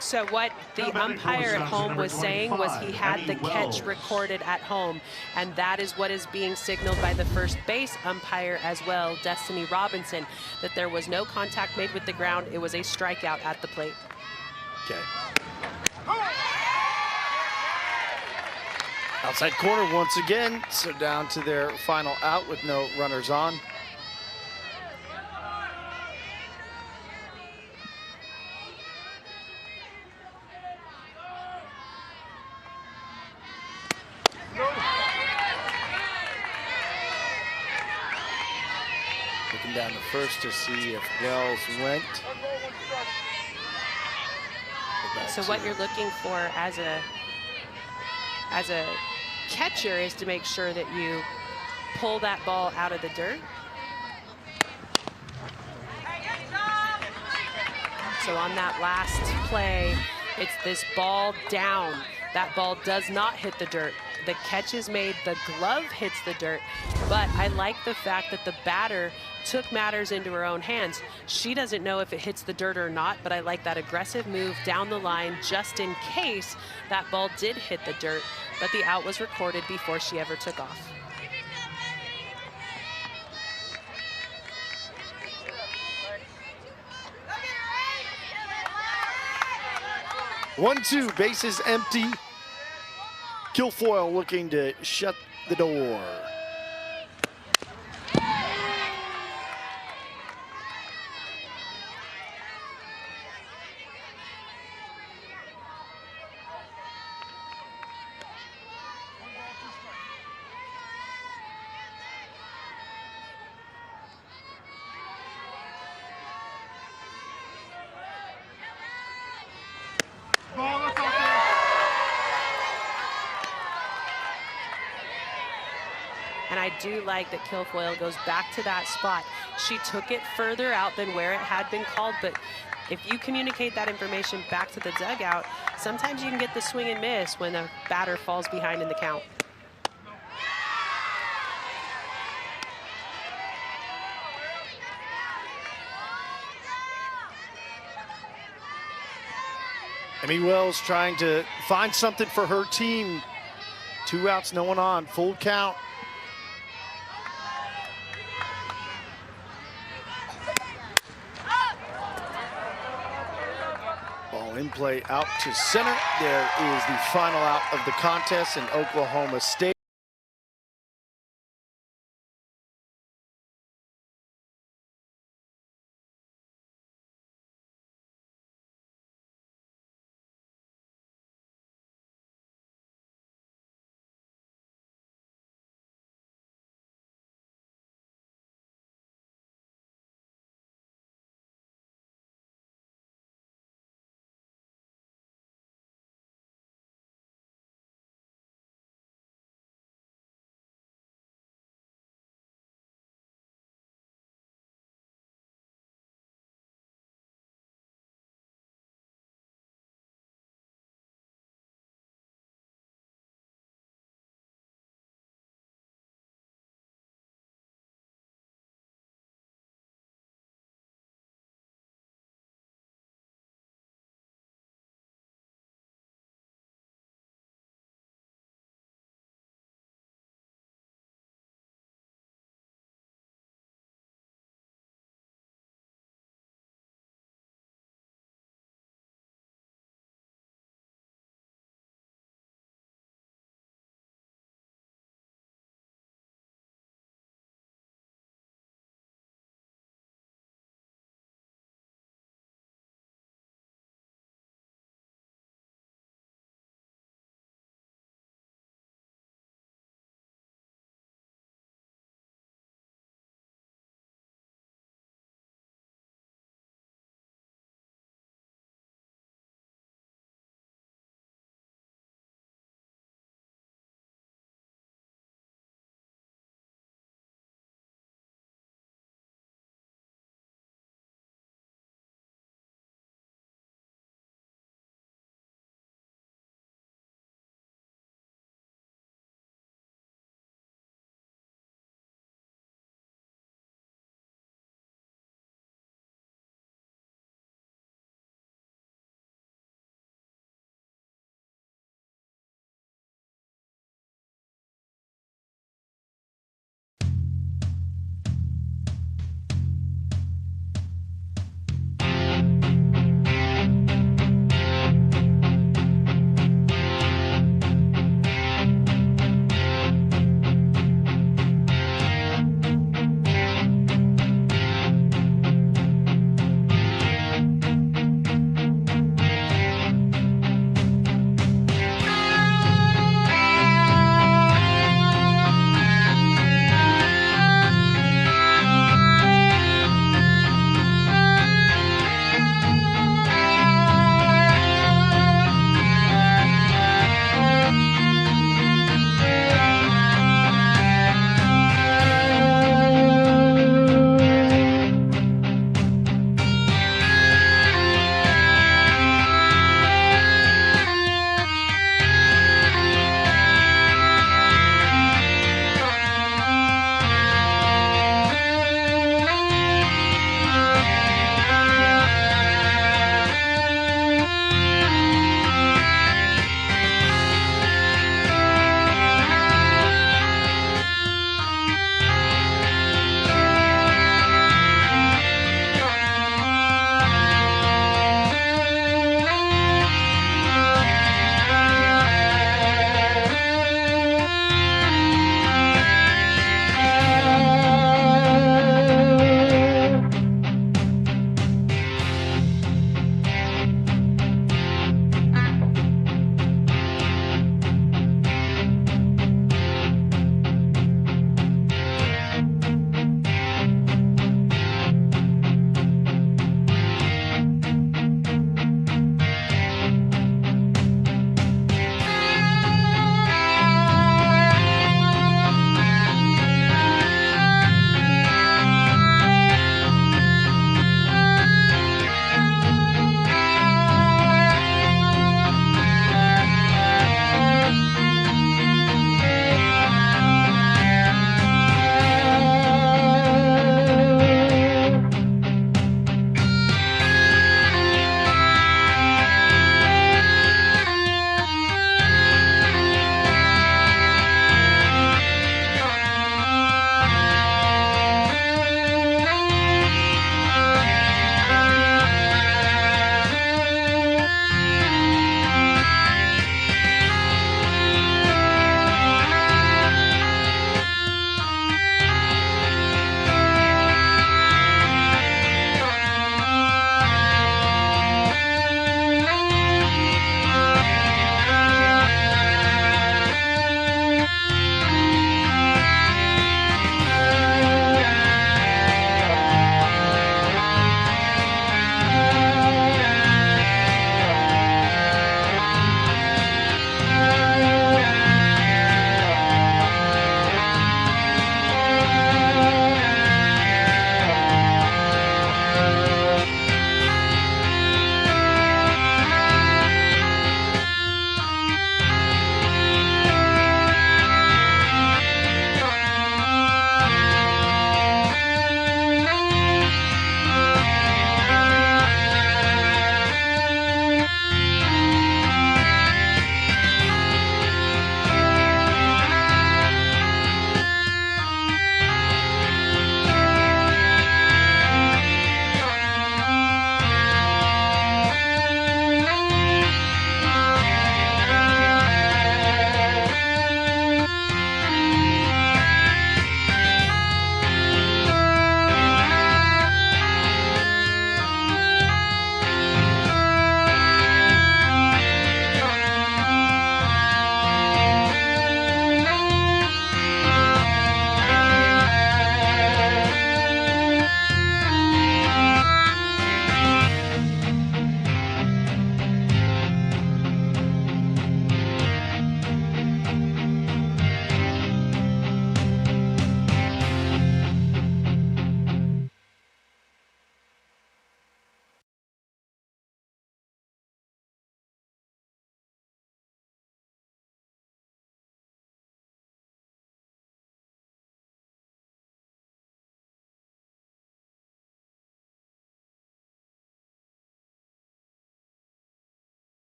So what the umpire at home was saying was he had the catch recorded at home, and that is what is being signaled by the first base umpire as well, Destiny Robinson, that there was no contact made with the ground. It was a strikeout at the plate. okay. Outside corner once again, so down to their final out with no runners on. Looking down the first to see if Wells went. So what you're looking for as a catcher is to make sure that you pull that ball out of the dirt. So on that last play, it's this ball down. That ball does not hit the dirt. The catch is made, the glove hits the dirt, but I like the fact that the batter took matters into her own hands. She doesn't know if it hits the dirt or not, but I like that aggressive move down the line just in case that ball did hit the dirt, but the out was recorded before she ever took off. One-two, bases empty. Kilfoyle looking to shut the door. And I do like that Kilfoyle goes back to that spot. She took it further out than where it had been called, but if you communicate that information back to the dugout, sometimes you can get the swing and miss when a batter falls behind in the count. Emmy Wells trying to find something for her team. 2 outs, no one on, full count. Ball in play out to center. There is the final out of the contest in Oklahoma State.